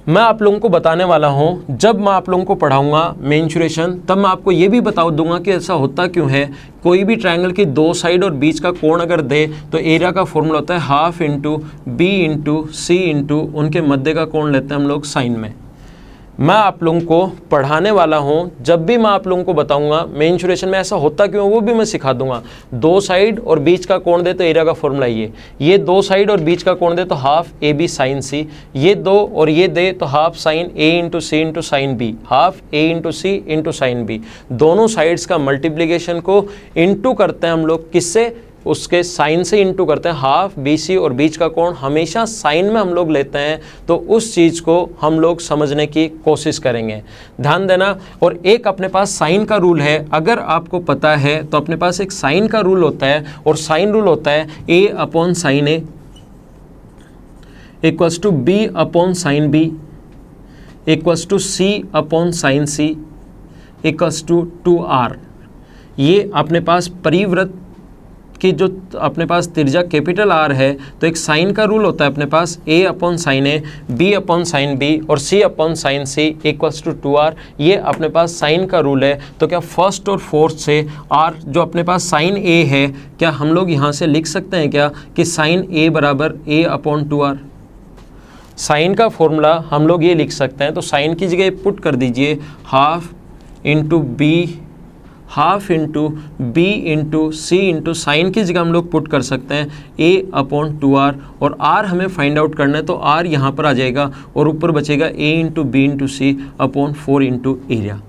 मैं आप लोगों को बताने वाला हूं, जब मैं आप लोगों को पढ़ाऊंगा मेंसुरेशन तब मैं आपको ये भी बता दूंगा कि ऐसा होता क्यों है। कोई भी ट्रायंगल की 2 साइड और बीच का कोण अगर दे तो एरिया का फॉर्मूला होता है हाफ इंटू बी इंटू सी इंटू उनके मध्य का कोण लेते हैं हम लोग साइन में। मैं आप लोगों को पढ़ाने वाला हूं, जब भी मैं आप लोगों को बताऊंगा मेंसुरेशन में ऐसा होता क्यों वो भी मैं सिखा दूंगा। 2 साइड और बीच का कोण दे तो एरिया का फॉर्मूला ये 2 साइड और बीच का कोण दे तो हाफ ए बी साइन सी, ये 2 और ये दे तो हाफ साइन ए इंटू सी इंटू साइन बी, हाफ ए इंटू सी इंटू साइन बी। दोनों साइड्स का मल्टीप्लीकेशन को इंटू करते हैं हम लोग किससे, उसके साइन से इंटू करते हैं, हाफ BC और बीच का कोण हमेशा साइन में हम लोग लेते हैं, तो उस चीज़ को हम लोग समझने की कोशिश करेंगे, ध्यान देना। और एक अपने पास साइन का रूल है, अगर आपको पता है तो अपने पास एक साइन का रूल होता है, और साइन रूल होता है A/sin A equals to B/sin B equals to C/sin C equals to 2R। ये अपने पास परिवृत्त की जो अपने पास त्रिज्या कैपिटल R है, तो एक साइन का रूल होता है अपने पास A/sin A, B/sin B और C/sin C equals to 2R। ये अपने पास साइन का रूल है। तो क्या फर्स्ट और फोर्थ से R जो अपने पास साइन A है, क्या हम लोग यहाँ से लिख सकते हैं क्या कि साइन A बराबर A/2R। साइन का फॉर्मूला हम लोग ये लिख सकते हैं, तो साइन की जगह पुट कर दीजिए half into B into C into sine की जगह हम लोग पुट कर सकते हैं A/2R, और R हमें फाइंड आउट करना है, तो R यहाँ पर आ जाएगा और ऊपर बचेगा A into B into C/4 into area.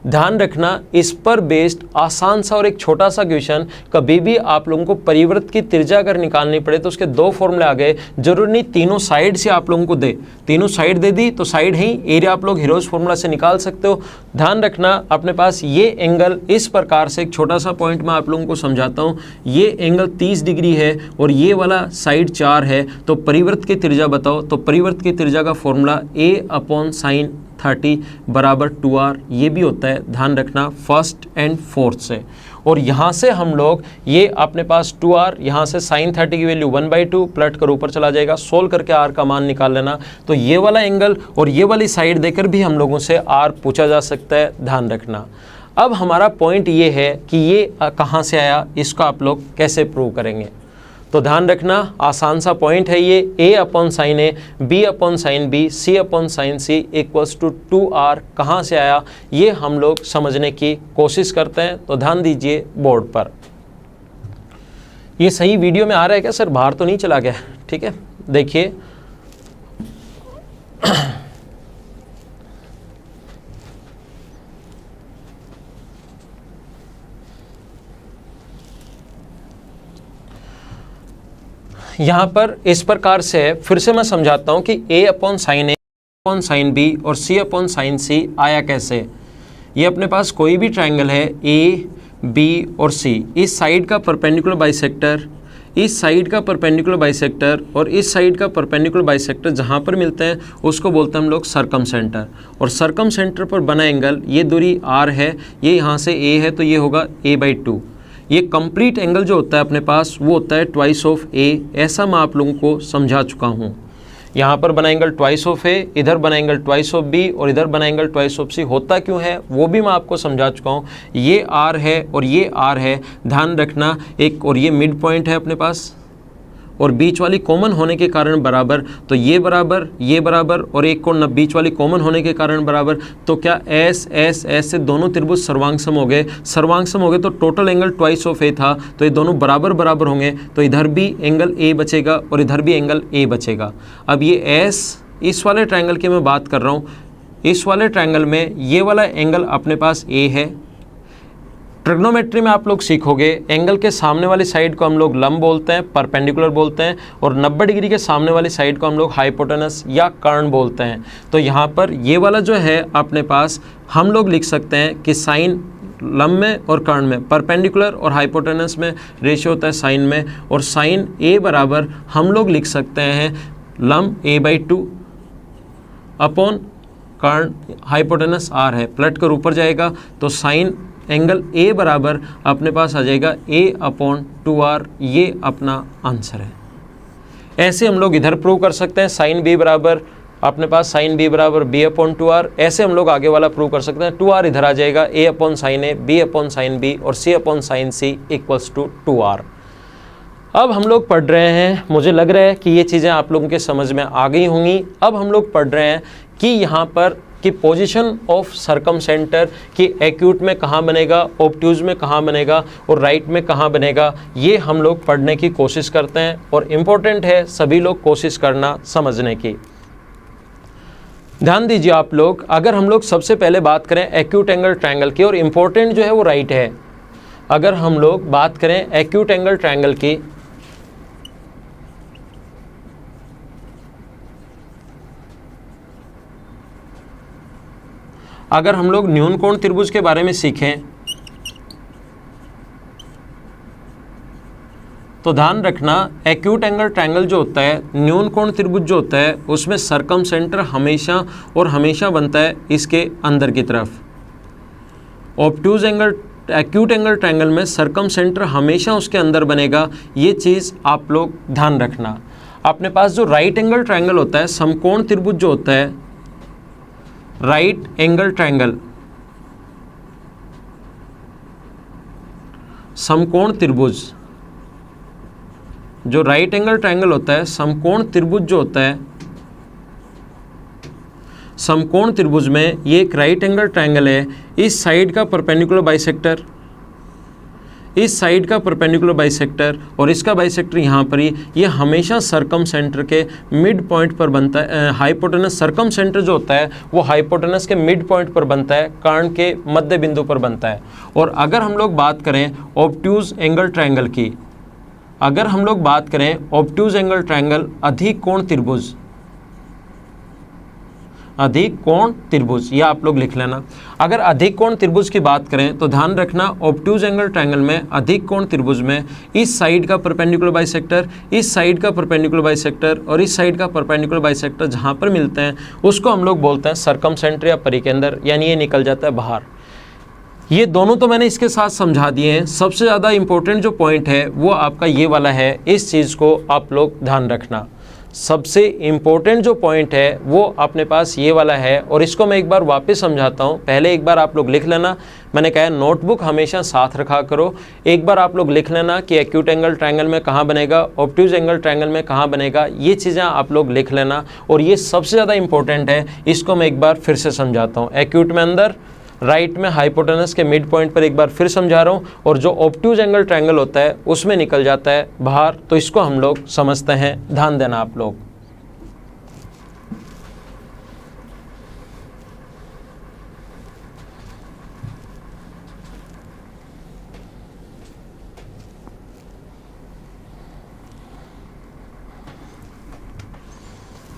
ध्यान रखना, इस पर बेस्ड आसान सा और एक छोटा सा क्वेश्चन, कभी भी आप लोगों को परिवृत्त की त्रिज्या अगर निकालनी पड़े तो उसके दो फॉर्मूले आ गए, जरूरी नहीं तीनों साइड से आप लोगों को दे, तीनों साइड दे दी तो साइड ही एरिया आप लोग हीरोज फॉर्मूला से निकाल सकते हो। ध्यान रखना, अपने पास ये एंगल इस प्रकार से, एक छोटा सा पॉइंट मैं आप लोगों को समझाता हूँ, ये एंगल 30 डिग्री है और ये वाला साइड 4 है, तो परिवृत्त की त्रिज्या बताओ, तो परिवृत्त की त्रिज्या का फॉर्मूला A/sin 30 बराबर 2R, ये भी होता है, ध्यान रखना, फर्स्ट एंड फोर्थ से। और यहाँ से हम लोग ये अपने पास 2R, यहाँ से sin 30 की वैल्यू 1/2 पलट कर ऊपर चला जाएगा, सोल्व करके R का मान निकाल लेना। तो ये वाला एंगल और ये वाली साइड देकर भी हम लोगों से R पूछा जा सकता है, ध्यान रखना। अब हमारा पॉइंट ये है कि ये कहाँ से आया, इसको आप लोग कैसे प्रूव करेंगे। तो ध्यान रखना, आसान सा पॉइंट है ये, A/sin A, B/sin B, C/sin C equals to 2R कहाँ से आया, ये हम लोग समझने की कोशिश करते हैं। तो ध्यान दीजिए बोर्ड पर। ये सही वीडियो में आ रहा है क्या सर, बाहर तो नहीं चला गया? ठीक है, देखिए यहाँ पर इस प्रकार से फिर से मैं समझाता हूँ कि A/sin A, sin B और C/sin C आया कैसे। ये अपने पास कोई भी ट्रायंगल है A, B और C, इस साइड का परपेंडिकुलर बाइसेक्टर, इस साइड का परपेंडिकुलर बाइसेक्टर और इस साइड का परपेंडिकुलर बाइसेक्टर जहाँ पर मिलते हैं उसको बोलते हैं हम लोग सर्कम सेंटर। और सर्कम सेंटर पर बना एंगल, ये दूरी R है, ये यहाँ से A है, तो ये होगा A/2। ये कंप्लीट एंगल जो होता है अपने पास वो होता है ट्वाइस ऑफ A, ऐसा मैं आप लोगों को समझा चुका हूँ। यहाँ पर बना एंगल ट्वाइस ऑफ A, इधर बना एंगल ट्वाइस ऑफ B और इधर बना एंगल ट्वाइस ऑफ C। होता क्यों है वो भी मैं आपको समझा चुका हूँ। ये R है और ये R है, ध्यान रखना, एक और ये मिड पॉइंट है अपने पास और बीच वाली कॉमन होने के कारण बराबर, तो ये बराबर और एक कोण बीच वाली कॉमन होने के कारण बराबर, तो क्या S से दोनों त्रिभुज सर्वांगसम हो गए। सर्वांगसम हो गए तो total angle twice of A था, तो ये दोनों बराबर होंगे, तो इधर भी एंगल A बचेगा और इधर भी एंगल A बचेगा। अब ये S, इस वाले ट्रायंगल की मैं बात कर रहा हूँ, इस वाले ट्रायंगल में ये वाला एंगल अपने पास A है। ट्रिग्नोमेट्री में आप लोग सीखोगे, एंगल के सामने वाली साइड को हम लोग लंब बोलते हैं, परपेंडिकुलर बोलते हैं, और 90 डिग्री के सामने वाली साइड को हम लोग हाइपोटेनस या कर्ण बोलते हैं। तो यहाँ पर ये वाला जो है अपने पास हम लोग लिख सकते हैं कि साइन लंब में और कर्ण में, परपेंडिकुलर और हाइपोटेनस में रेशियो होता है साइन में, और साइन A बराबर हम लोग लिख सकते हैं लंब A/2 अपॉन कर्ण हाइपोटेनस R है, पलट कर ऊपर जाएगा, तो साइन एंगल A बराबर अपने पास आ जाएगा A/2R। ये अपना आंसर है। ऐसे हम लोग इधर प्रूव कर सकते हैं, साइन B बराबर अपने पास साइन B बराबर B/2R। ऐसे हम लोग आगे वाला प्रूव कर सकते हैं, 2R इधर आ जाएगा, A/sin A, B/sin B और C/sin C equals to 2R। अब हम लोग पढ़ रहे हैं, मुझे लग रहा है कि ये चीज़ें आप लोगों के समझ में आ गई होंगी। अब हम लोग पढ़ रहे हैं कि यहाँ पर कि पोजीशन ऑफ सर्कम सेंटर कि एक्यूट में कहाँ बनेगा, ऑब्ट्यूज में कहाँ बनेगा और राइट में कहाँ बनेगा, ये हम लोग पढ़ने की कोशिश करते हैं। और इम्पोर्टेंट है सभी लोग कोशिश करना समझने की। ध्यान दीजिए आप लोग, अगर हम लोग सबसे पहले बात करें एक्यूट एंगल ट्रायंगल की, और इम्पोर्टेंट जो है वो राइट है, अगर हम लोग बात करें एक्यूट एंगल ट्रायंगल की, अगर हम लोग न्यून कोण त्रिभुज के बारे में सीखें तो ध्यान रखना एक्यूट एंगल ट्रायंगल जो होता है, न्यून कोण त्रिभुज जो होता है, उसमें सरकम सेंटर हमेशा और हमेशा बनता है इसके अंदर की तरफ। Obtuse angle acute angle triangle में सरकम सेंटर हमेशा उसके अंदर बनेगा। ये चीज़ आप लोग ध्यान रखना। अपने पास जो राइट एंगल ट्रायंगल होता है, समकोण त्रिभुज जो होता है, राइट एंगल ट्रायंगल, समकोण त्रिभुज, जो राइट एंगल ट्रायंगल होता है, समकोण त्रिभुज जो होता है, समकोण त्रिभुज में ये एक राइट एंगल ट्रायंगल है। इस साइड का परपेंडिकुलर बाइसेक्टर, इस साइड का परपेंडिकुलर बाइसेक्टर और इसका बाइसेक्टर यहाँ पर ही, ये हमेशा सरकम सेंटर के मिड पॉइंट पर बनता है। हाइपोटेनस सरकम सेंटर जो होता है वो हाइपोटेनस के मिड पॉइंट पर बनता है, कर्ण के मध्य बिंदु पर बनता है। और अगर हम लोग बात करें ऑब्ट्यूज एंगल ट्रायंगल की, अगर हम लोग बात करें ऑब्ट्यूज एंगल ट्रायंगल, अधिक कोण त्रिभुज, अधिक कोण त्रिभुज, ये आप लोग लिख लेना। अगर अधिक कोण त्रिभुज की बात करें तो ध्यान रखना ऑब्ट्यूज एंगल ट्रायंगल में अधिक कोण त्रिभुज में इस साइड का परपेंडिकुलर बाइसेक्टर, इस साइड का परपेंडिकुलर बाइसेक्टर और इस साइड का परपेंडिकुलर बाइसेक्टर जहाँ पर मिलते हैं उसको हम लोग बोलते हैं सरकम सेंटर या परिकेंद्र, यानी ये निकल जाता है बाहर। ये दोनों तो मैंने इसके साथ समझा दिए हैं। सबसे ज़्यादा इंपॉर्टेंट जो पॉइंट है वो आपका ये वाला है, इस चीज़ को आप लोग ध्यान रखना। सबसे इम्पोर्टेंट जो पॉइंट है वो अपने पास ये वाला है, और इसको मैं एक बार वापस समझाता हूँ। पहले एक बार आप लोग लिख लेना, मैंने कहा नोटबुक हमेशा साथ रखा करो। एक बार आप लोग लिख लेना कि एक्यूट एंगल ट्रायंगल में कहाँ बनेगा, ऑब्ट्यूज एंगल ट्रायंगल में कहाँ बनेगा, ये चीज़ें आप लोग लिख लेना। और ये सबसे ज़्यादा इंपॉर्टेंट है, इसको मैं एक बार फिर से समझाता हूँ। एक्यूट में अंदर, राइट में हाइपोटेनस के मिड पॉइंट पर एक बार फिर समझा रहा हूँ, और जो ऑब्ट्यूज एंगल ट्रायंगल होता है उसमें निकल जाता है बाहर। तो इसको हम लोग समझते हैं, ध्यान देना आप लोग।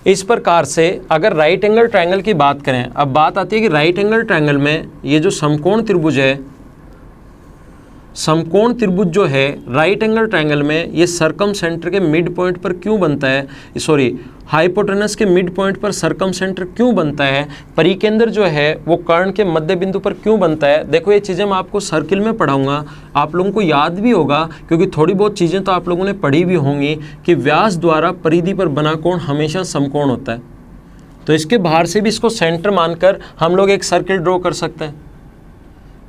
इस प्रकार से अगर राइट एंगल ट्रायंगल की बात करें, अब बात आती है कि राइट एंगल ट्रायंगल में ये जो समकोण त्रिभुज है, समकोण त्रिभुज जो है राइट एंगल ट्रायंगल में, ये सरकम सेंटर के मिड पॉइंट पर क्यों बनता है, सॉरी हाइपोटेनस के मिड पॉइंट पर सरकम सेंटर क्यों बनता है, परिकेंद्र जो है वो कर्ण के मध्य बिंदु पर क्यों बनता है। देखो ये चीज़ें मैं आपको सर्किल में पढ़ाऊंगा, आप लोगों को याद भी होगा, क्योंकि थोड़ी बहुत चीज़ें तो आप लोगों ने पढ़ी भी होंगी कि व्यास द्वारा परिधि पर बना कोण हमेशा समकोण होता है। तो इसके बाहर से भी इसको सेंटर मानकर हम लोग एक सर्किल ड्रॉ कर सकते हैं,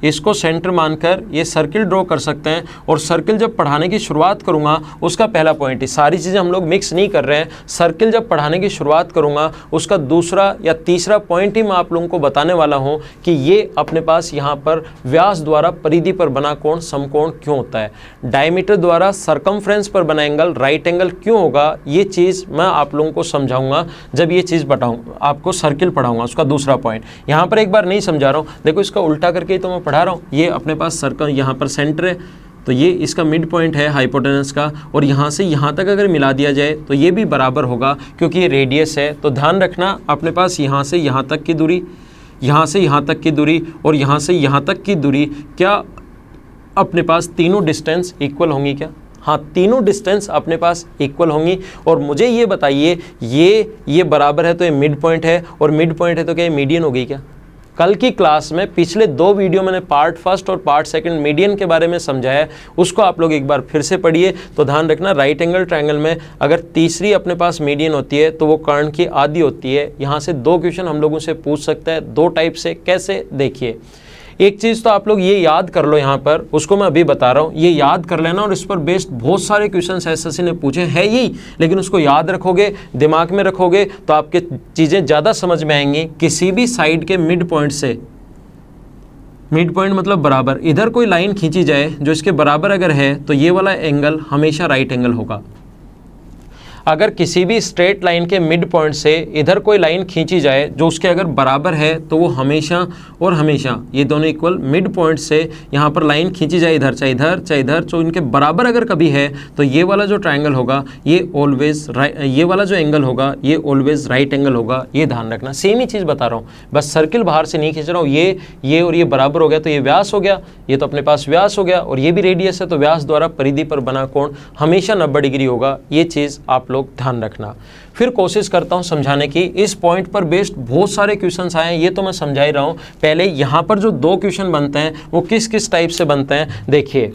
इसको सेंटर मानकर ये सर्किल ड्रॉ कर सकते हैं। और सर्किल जब पढ़ाने की शुरुआत करूंगा उसका पहला पॉइंट ही, सारी चीज़ें हम लोग मिक्स नहीं कर रहे हैं, सर्किल जब पढ़ाने की शुरुआत करूंगा उसका दूसरा या तीसरा पॉइंट ही मैं आप लोगों को बताने वाला हूं कि ये अपने पास यहाँ पर व्यास द्वारा परिधि पर बना कोण समकोण क्यों होता है, डायमीटर द्वारा सरकमफ्रेंस पर बना एंगल राइट एंगल क्यों होगा। ये चीज़ मैं आप लोगों को समझाऊंगा जब ये चीज़ बताऊँगा, आपको सर्किल पढ़ाऊँगा उसका दूसरा पॉइंट। यहाँ पर एक बार नहीं समझा रहा हूँ, देखो इसका उल्टा करके तो मैं पढ़ा रहा हूँ। ये अपने पास सर्कल यहाँ पर सेंटर है, तो ये इसका मिड पॉइंट है हाइपोटेनस का, और यहाँ से यहाँ तक अगर मिला दिया जाए तो ये भी बराबर होगा क्योंकि ये रेडियस है। तो ध्यान रखना अपने पास यहाँ से यहाँ तक की दूरी, यहाँ से यहाँ तक की दूरी और यहाँ से यहाँ तक की दूरी, क्या अपने पास तीनों डिस्टेंस इक्वल होंगी क्या? हाँ, तीनों डिस्टेंस अपने पास इक्वल होंगी। और मुझे ये बताइए, ये बराबर है तो ये मिड पॉइंट है, और मिड पॉइंट है तो क्या ये मीडियन हो गई क्या? कल की क्लास में पिछले 2 वीडियो मैंने पार्ट फर्स्ट और पार्ट सेकंड मीडियन के बारे में समझाया, उसको आप लोग एक बार फिर से पढ़िए। तो ध्यान रखना राइट एंगल ट्रायंगल में अगर तीसरी अपने पास मीडियन होती है तो वो कर्ण की आधी होती है। यहाँ से 2 क्वेश्चन हम लोगों से पूछ सकता है 2 टाइप से। कैसे, देखिए एक चीज़ तो आप लोग ये याद कर लो, यहाँ पर उसको मैं अभी बता रहा हूँ, ये याद कर लेना। और इस पर बेस्ड बहुत सारे क्वेश्चन एसएससी ने पूछे हैं यही, लेकिन उसको याद रखोगे, दिमाग में रखोगे तो आपके चीज़ें ज़्यादा समझ में आएंगी। किसी भी साइड के मिड पॉइंट से, मिड पॉइंट मतलब बराबर, इधर कोई लाइन खींची जाए जो इसके बराबर अगर है तो ये वाला एंगल हमेशा राइट एंगल होगा। अगर किसी भी स्ट्रेट लाइन के मिड पॉइंट से इधर कोई लाइन खींची जाए जो उसके अगर बराबर है तो वो हमेशा और हमेशा ये दोनों इक्वल मिड पॉइंट से यहाँ पर लाइन खींची जाए इधर चाहे इधर चाहे इधर, तो इनके बराबर अगर कभी है तो ये वाला जो ट्रायंगल होगा ये ऑलवेज राइट, ये वाला जो एंगल होगा ये ऑलवेज राइट एंगल होगा। ये ध्यान रखना, सेम ही चीज़ बता रहा हूँ, बस सर्किल बाहर से नहीं खींच रहा हूँ। ये और ये बराबर हो गया तो ये व्यास हो गया, ये तो अपने पास व्यास हो गया, और ये भी रेडियस है तो व्यास द्वारा परिधि पर बना कोण हमेशा 90 डिग्री होगा। ये चीज़ आप लोग ध्यान रखना। फिर कोशिश करता हूँ समझाने की। इस पॉइंट पर बेस्ड बहुत सारे क्वेश्चंस आए हैं, ये तो मैं समझा ही रहा हूँ। पहले यहाँ पर जो 2 क्वेश्चन बनते हैं वो किस किस टाइप से बनते हैं देखिए।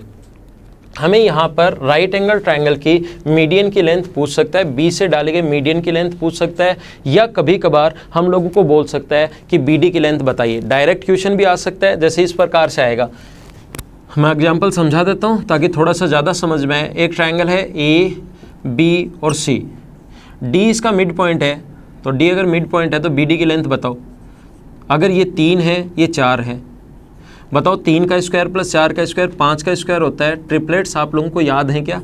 हमें यहाँ पर राइट एंगल ट्रायंगल की मीडियन की लेंथ पूछ सकता है, बी से डाले गए मीडियन की लेंथ पूछ सकता है, या कभी कभार हम लोगों को बोल सकता है कि बीडी की लेंथ बताइए। डायरेक्ट क्वेश्चन भी आ सकता है, जैसे इस प्रकार से आएगा। मैं एग्जाम्पल समझा देता हूँ ताकि थोड़ा सा ज़्यादा समझ में आए। एक ट्रायंगल है ए, बी और सी, डी इसका मिड पॉइंट है, तो डी अगर मिड पॉइंट है तो बी डी की लेंथ बताओ। अगर ये 3 है ये 4 है, बताओ 3 का स्क्वायर प्लस 4 का स्क्वायर 5 का स्क्वायर होता है। ट्रिपलेट्स आप लोगों को याद हैं क्या?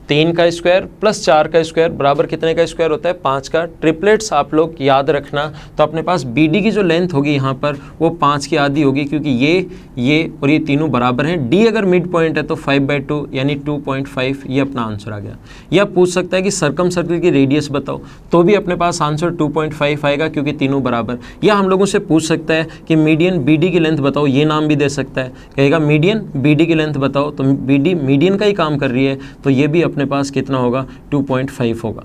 3 का स्क्वायर प्लस 4 का स्क्वायर बराबर कितने का स्क्वायर होता है? 5 का। ट्रिपलेट्स आप लोग याद रखना। तो अपने पास बी डी की जो लेंथ होगी यहाँ पर वो 5 की आधी होगी, क्योंकि ये और ये तीनों बराबर हैं। डी अगर मिड पॉइंट है तो 5/2 यानी 2.5, ये अपना आंसर आ गया। या पूछ सकता है कि सर्कम सर्कल की रेडियस बताओ, तो भी अपने पास आंसर 2.5 आएगा, क्योंकि तीनों बराबर। या हम लोगों से पूछ सकता है कि मीडियन बी डी की लेंथ बताओ, ये नाम भी दे सकता है, कहेगा मीडियन बी डी की लेंथ बताओ, तो बी डी मीडियन का ही काम कर रही है, तो ये भी अपने पास कितना होगा? 2.5 होगा।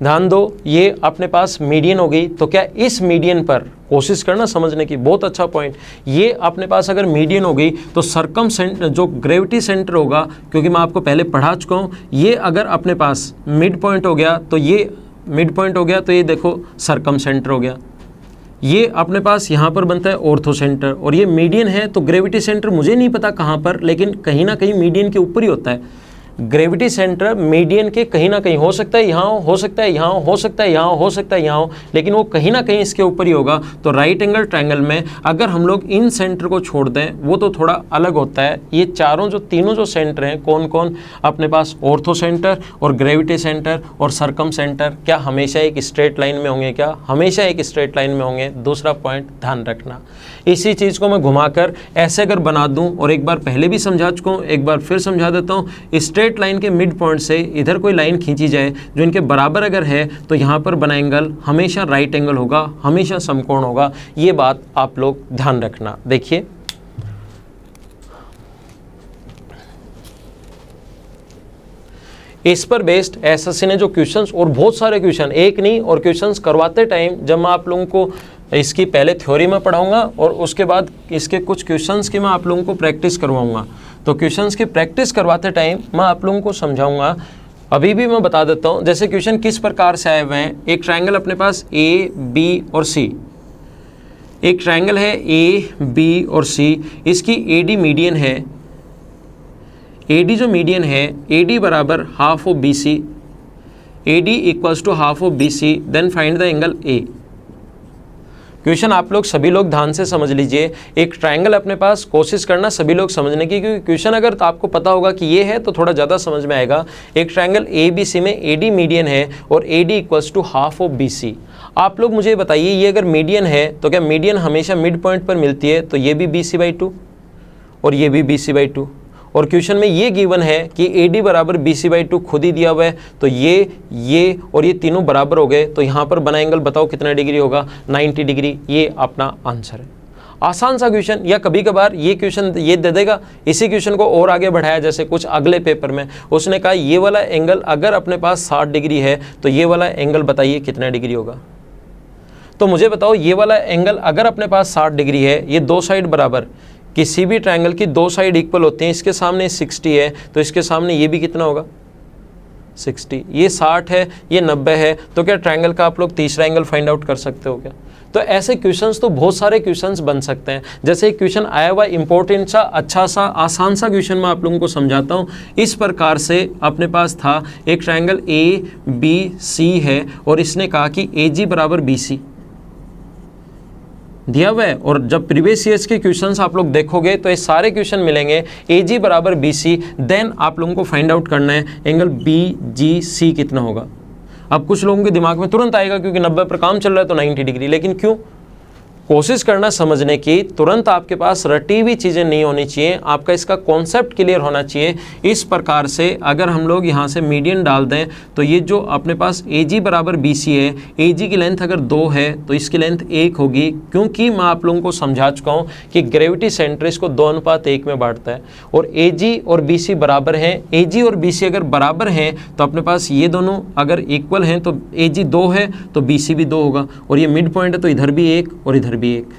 ध्यान दो, ये अपने पास मीडियन हो गई, तो क्या इस मीडियन पर कोशिश करना समझने की, बहुत अच्छा पॉइंट। ये अपने पास अगर मीडियन हो गई तो सर्कम सेंटर जो ग्रेविटी सेंटर होगा, क्योंकि मैं आपको पहले पढ़ा चुका हूँ, ये अगर अपने पास मिड पॉइंट हो गया तो ये मिड पॉइंट हो गया, तो ये देखो सर्कम सेंटर हो गया। ये अपने पास यहाँ पर बनता है ऑर्थो सेंटर, और ये मीडियन है तो ग्रेविटी सेंटर मुझे नहीं पता कहाँ पर, लेकिन कहीं ना कहीं मीडियन के ऊपर ही होता है। ग्रेविटी सेंटर मीडियन के कहीं ना कहीं हो सकता है यहाँ, हो सकता है यहाँ, हो सकता है यहाँ, हो सकता है यहाँ, लेकिन वो कहीं ना कहीं इसके ऊपर ही होगा। तो राइट एंगल ट्रायंगल में अगर हम लोग इन सेंटर को छोड़ दें, वो तो थोड़ा अलग होता है। ये तीनों जो सेंटर हैं, कौन कौन अपने पास? ऑर्थो सेंटर और ग्रेविटी सेंटर और सर्कम सेंटर, क्या हमेशा एक स्ट्रेट लाइन में होंगे? क्या हमेशा एक स्ट्रेट लाइन में होंगे? दूसरा पॉइंट ध्यान रखना। इसी चीज़ को मैं घुमाकर ऐसे अगर बना दूं, और एक बार पहले भी समझा चुका हूँ, एक बार फिर समझा देता हूँ। स्ट्रेट लाइन के मिड पॉइंट से इधर कोई लाइन खींची जाए जो इनके बराबर अगर है, तो यहाँ पर बना एंगल हमेशा राइट एंगल होगा, हमेशा समकोण होगा। ये बात आप लोग ध्यान रखना। देखिए इस पर बेस्ड एसएससी ने जो क्वेश्चंस, और बहुत सारे क्वेश्चन, एक नहीं, और क्वेश्चंस करवाते टाइम जब मैं आप लोगों को इसकी पहले थ्योरी में पढ़ाऊंगा और उसके बाद इसके कुछ क्वेश्चंस की मैं आप लोगों को प्रैक्टिस करवाऊंगा। तो क्वेश्चंस की प्रैक्टिस करवाते टाइम मैं आप लोगों को समझाऊंगा। अभी भी मैं बता देता हूं, जैसे क्वेश्चन किस प्रकार से आए हुए हैं। एक ट्रायंगल अपने पास ए, बी और सी, एक ट्रायंगल है ए, बी और सी, इसकी एडी मीडियन है। एडी जो मीडियन है, एडी बराबर half of B C, AD equals to half of B C, then find the angle A. Question आप लोग सभी लोग ध्यान से समझ लीजिए। एक ट्रायंगल अपने पास कोशिश करना सभी लोग समझने की, क्योंकि क्वेश्चन अगर तो आपको पता होगा कि ये है तो थोड़ा ज़्यादा समझ में आएगा। एक ट्रायंगल ए बी सी में एडी मीडियन है और AD equals to half of B C. आप लोग मुझे बताइए, ये अगर मीडियन है तो क्या मीडियन हमेशा मिड पॉइंट पर मिलती है? तो ये भी BC/2 और ये भी BC/2, और क्वेश्चन में ये गिवन है कि AD बराबर BC/2 खुद ही दिया हुआ है, तो ये और ये तीनों बराबर हो गए, तो यहाँ पर बना एंगल बताओ कितना डिग्री होगा? 90 डिग्री। ये अपना आंसर है। आसान सा क्वेश्चन। या कभी कभार ये क्वेश्चन ये दे देगा, इसी क्वेश्चन को और आगे बढ़ाया, जैसे कुछ अगले पेपर में उसने कहा ये वाला एंगल अगर अपने पास 60 डिग्री है तो ये वाला एंगल बताइए कितना डिग्री होगा। तो मुझे बताओ, ये वाला एंगल अगर अपने पास 60 डिग्री है, ये दो साइड बराबर, किसी भी ट्रायंगल की दो साइड इक्वल होती हैं, इसके सामने 60 है तो इसके सामने ये भी कितना होगा? 60। ये 60 है, ये 90 है, तो क्या ट्रायंगल का आप लोग तीसरा एंगल फाइंड आउट कर सकते हो क्या? तो ऐसे क्वेश्चंस तो बहुत सारे क्वेश्चंस बन सकते हैं। जैसे एक क्वेश्चन आया हुआ इंपॉर्टेंट सा, अच्छा सा, आसान सा क्वेश्चन मैं आप लोगों को समझाता हूँ। इस प्रकार से अपने पास था, एक ट्रायंगल ए बी सी है और इसने कहा कि AG बराबर BC। दिया हुआ है। और जब प्रीवियस ईयर्स के क्वेश्चंस आप लोग देखोगे तो ये सारे क्वेश्चन मिलेंगे AG बराबर BC, देन आप लोगों को फाइंड आउट करना है एंगल BGC कितना होगा। अब कुछ लोगों के दिमाग में तुरंत आएगा क्योंकि 90 पर काम चल रहा है तो 90 डिग्री, लेकिन क्यों? कोशिश करना समझने की, तुरंत आपके पास रटी हुई चीज़ें नहीं होनी चाहिए, आपका इसका कॉन्सेप्ट क्लियर होना चाहिए। इस प्रकार से अगर हम लोग यहाँ से मीडियन डाल दें तो ये जो अपने पास AG बराबर BC है, AG की लेंथ अगर 2 है तो इसकी लेंथ 1 होगी, क्योंकि मैं आप लोगों को समझा चुका हूँ कि ग्रेविटी सेंटर इसको 2:1 में बांटता है और AG और BC बराबर हैं। AG और BC अगर बराबर हैं तो अपने पास ये दोनों अगर इक्वल हैं तो AG 2 है तो BC भी 2 होगा, और ये मिड पॉइंट है तो इधर भी 1 और इधर भी 1।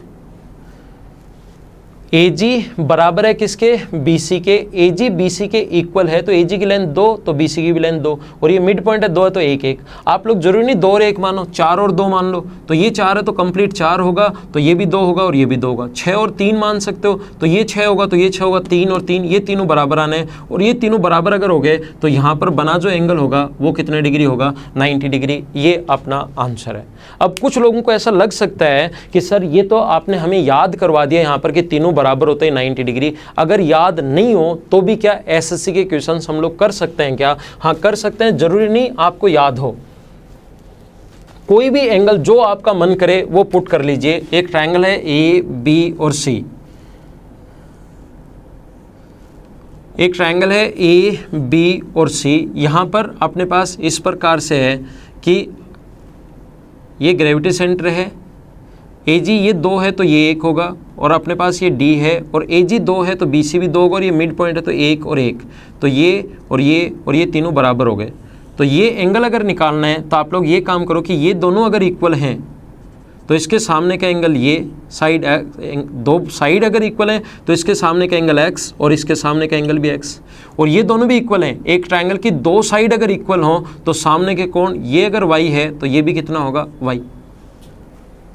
AG बराबर है किसके? BC के। AG BC के इक्वल है तो AG की लेंथ 2 तो BC की भी लेंथ 2, और ये मिड पॉइंट है 2 है तो 1 1। आप लोग जरूरी नहीं 2 और 1 मानो, 4 और 2 मान लो, तो ये 4 है तो कंप्लीट 4 होगा, तो ये भी 2 होगा और ये भी 2 होगा। 6 और 3 मान सकते हो तो ये 6 होगा तो ये 6 होगा, 3 और 3 ये तीनों बराबर आने हैं, और ये तीनों बराबर अगर हो गए तो यहाँ पर बना जो एंगल होगा वो कितने डिग्री होगा? 90 डिग्री। ये अपना आंसर है। अब कुछ लोगों को ऐसा लग सकता है कि सर ये तो आपने हमें याद करवा दिया यहाँ पर कि तीनों बराबर होते हैं 90 डिग्री। अगर याद नहीं हो तो भी क्या एसएससी के क्वेश्चंस हम लोग कर सकते हैं क्या? हाँ कर सकते हैं, जरूरी नहीं आपको याद हो। कोई भी एंगल जो आपका मन करे वो पुट कर लीजिए। एक ट्रायंगल है ए बी और सी, एक ट्रायंगल है ए बी और सी। यहां पर अपने पास इस प्रकार से है कि ये ग्रेविटी सेंटर है, AG ये 2 है तो ये 1 होगा, और अपने पास ये D है और AG 2 है तो BC भी 2 होगा, और ये मिड पॉइंट है तो 1 और 1, तो ये और ये तीनों बराबर हो गए। तो ये एंगल अगर निकालना है तो आप लोग ये काम करो कि ये दोनों अगर इक्वल हैं तो इसके सामने का एंगल ये साइड, दो साइड अगर इक्वल हैं तो इसके सामने का एंगल x और इसके सामने का एंगल भी x, और ये दोनों भी इक्वल हैं। एक ट्रायंगल की 2 साइड अगर इक्वल हों तो सामने के कोण, ये अगर y है तो ये भी कितना होगा? y।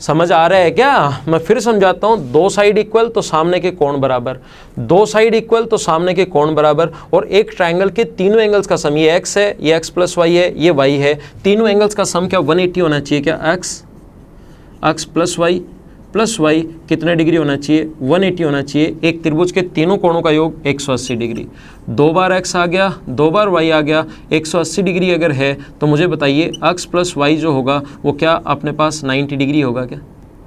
समझ आ रहा है क्या? मैं फिर समझाता हूँ। 2 साइड इक्वल तो सामने के कोण बराबर, 2 साइड इक्वल तो सामने के कोण बराबर, और एक ट्रायंगल के तीनों एंगल्स का सम, ये x है, ये x प्लस y है, ये y है, तीनों एंगल्स का सम क्या 180 होना चाहिए क्या? x प्लस y कितने डिग्री होना चाहिए? 180 होना चाहिए। एक त्रिभुज के तीनों कोणों का योग 180 डिग्री। 2 बार x आ गया, 2 बार y आ गया, 180 डिग्री अगर है तो मुझे बताइए x प्लस y जो होगा वो क्या अपने पास 90 डिग्री होगा क्या?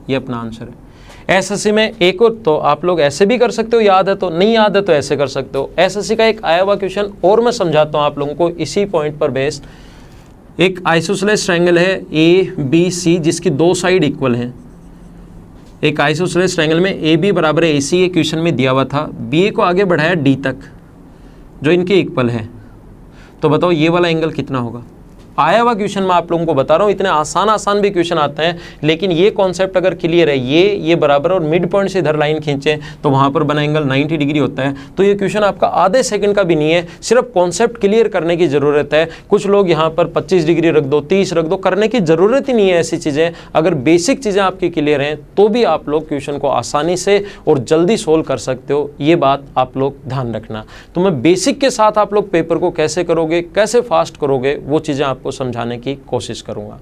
ये अपना आंसर है। एसएससी में एक और, तो आप लोग ऐसे भी कर सकते हो, याद है तो, नहीं याद है तो ऐसे कर सकते हो। एसएससी का एक आया हुआ क्वेश्चन और मैं समझाता हूँ आप लोगों को इसी पॉइंट पर बेस्ड। एक आइसोसेलेस ट्रायंगल है ABC जिसकी 2 साइड इक्वल हैं। एक आइसोसेलेस ट्रायंगल में AB बराबर है AC, ये क्वेश्चन में दिया हुआ था। BA को आगे बढ़ाया D तक जो इनके इक्वल है, तो बताओ ये वाला एंगल कितना होगा? आया हुआ क्वेश्चन मैं आप लोगों को बता रहा हूँ। इतने आसान भी क्वेश्चन आते हैं, लेकिन ये कॉन्सेप्ट अगर क्लियर है, ये बराबर और मिड पॉइंट से इधर लाइन खींचें तो वहाँ पर बना एंगल 90 डिग्री होता है। तो ये क्वेश्चन आपका आधे सेकंड का भी नहीं है, सिर्फ कॉन्सेप्ट क्लियर करने की ज़रूरत है। कुछ लोग यहाँ पर 25 डिग्री रख दो, 30 रख दो, करने की ज़रूरत ही नहीं है ऐसी चीज़ें। अगर बेसिक चीज़ें आपकी क्लियर हैं तो भी आप लोग क्वेश्चन को आसानी से और जल्दी सोल्व कर सकते हो। ये बात आप लोग ध्यान रखना। तो मैं बेसिक के साथ आप लोग पेपर को कैसे करोगे, कैसे फास्ट करोगे, वो चीज़ें आपको समझाने की कोशिश करूंगा।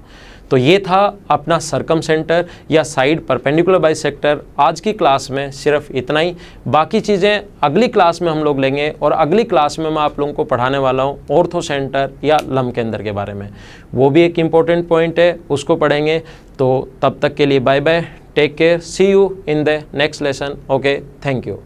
तो ये था अपना सर्कम सेंटर या साइड परपेंडिकुलर बाइसेक्टर। आज की क्लास में सिर्फ इतना ही, बाकी चीज़ें अगली क्लास में हम लोग लेंगे, और अगली क्लास में मैं आप लोगों को पढ़ाने वाला हूँ ऑर्थो सेंटर या लंब केंद्र के बारे में। वो भी एक इम्पॉर्टेंट पॉइंट है, उसको पढ़ेंगे। तो तब तक के लिए bye bye, take care, see you in the next lesson. Okay, thank you.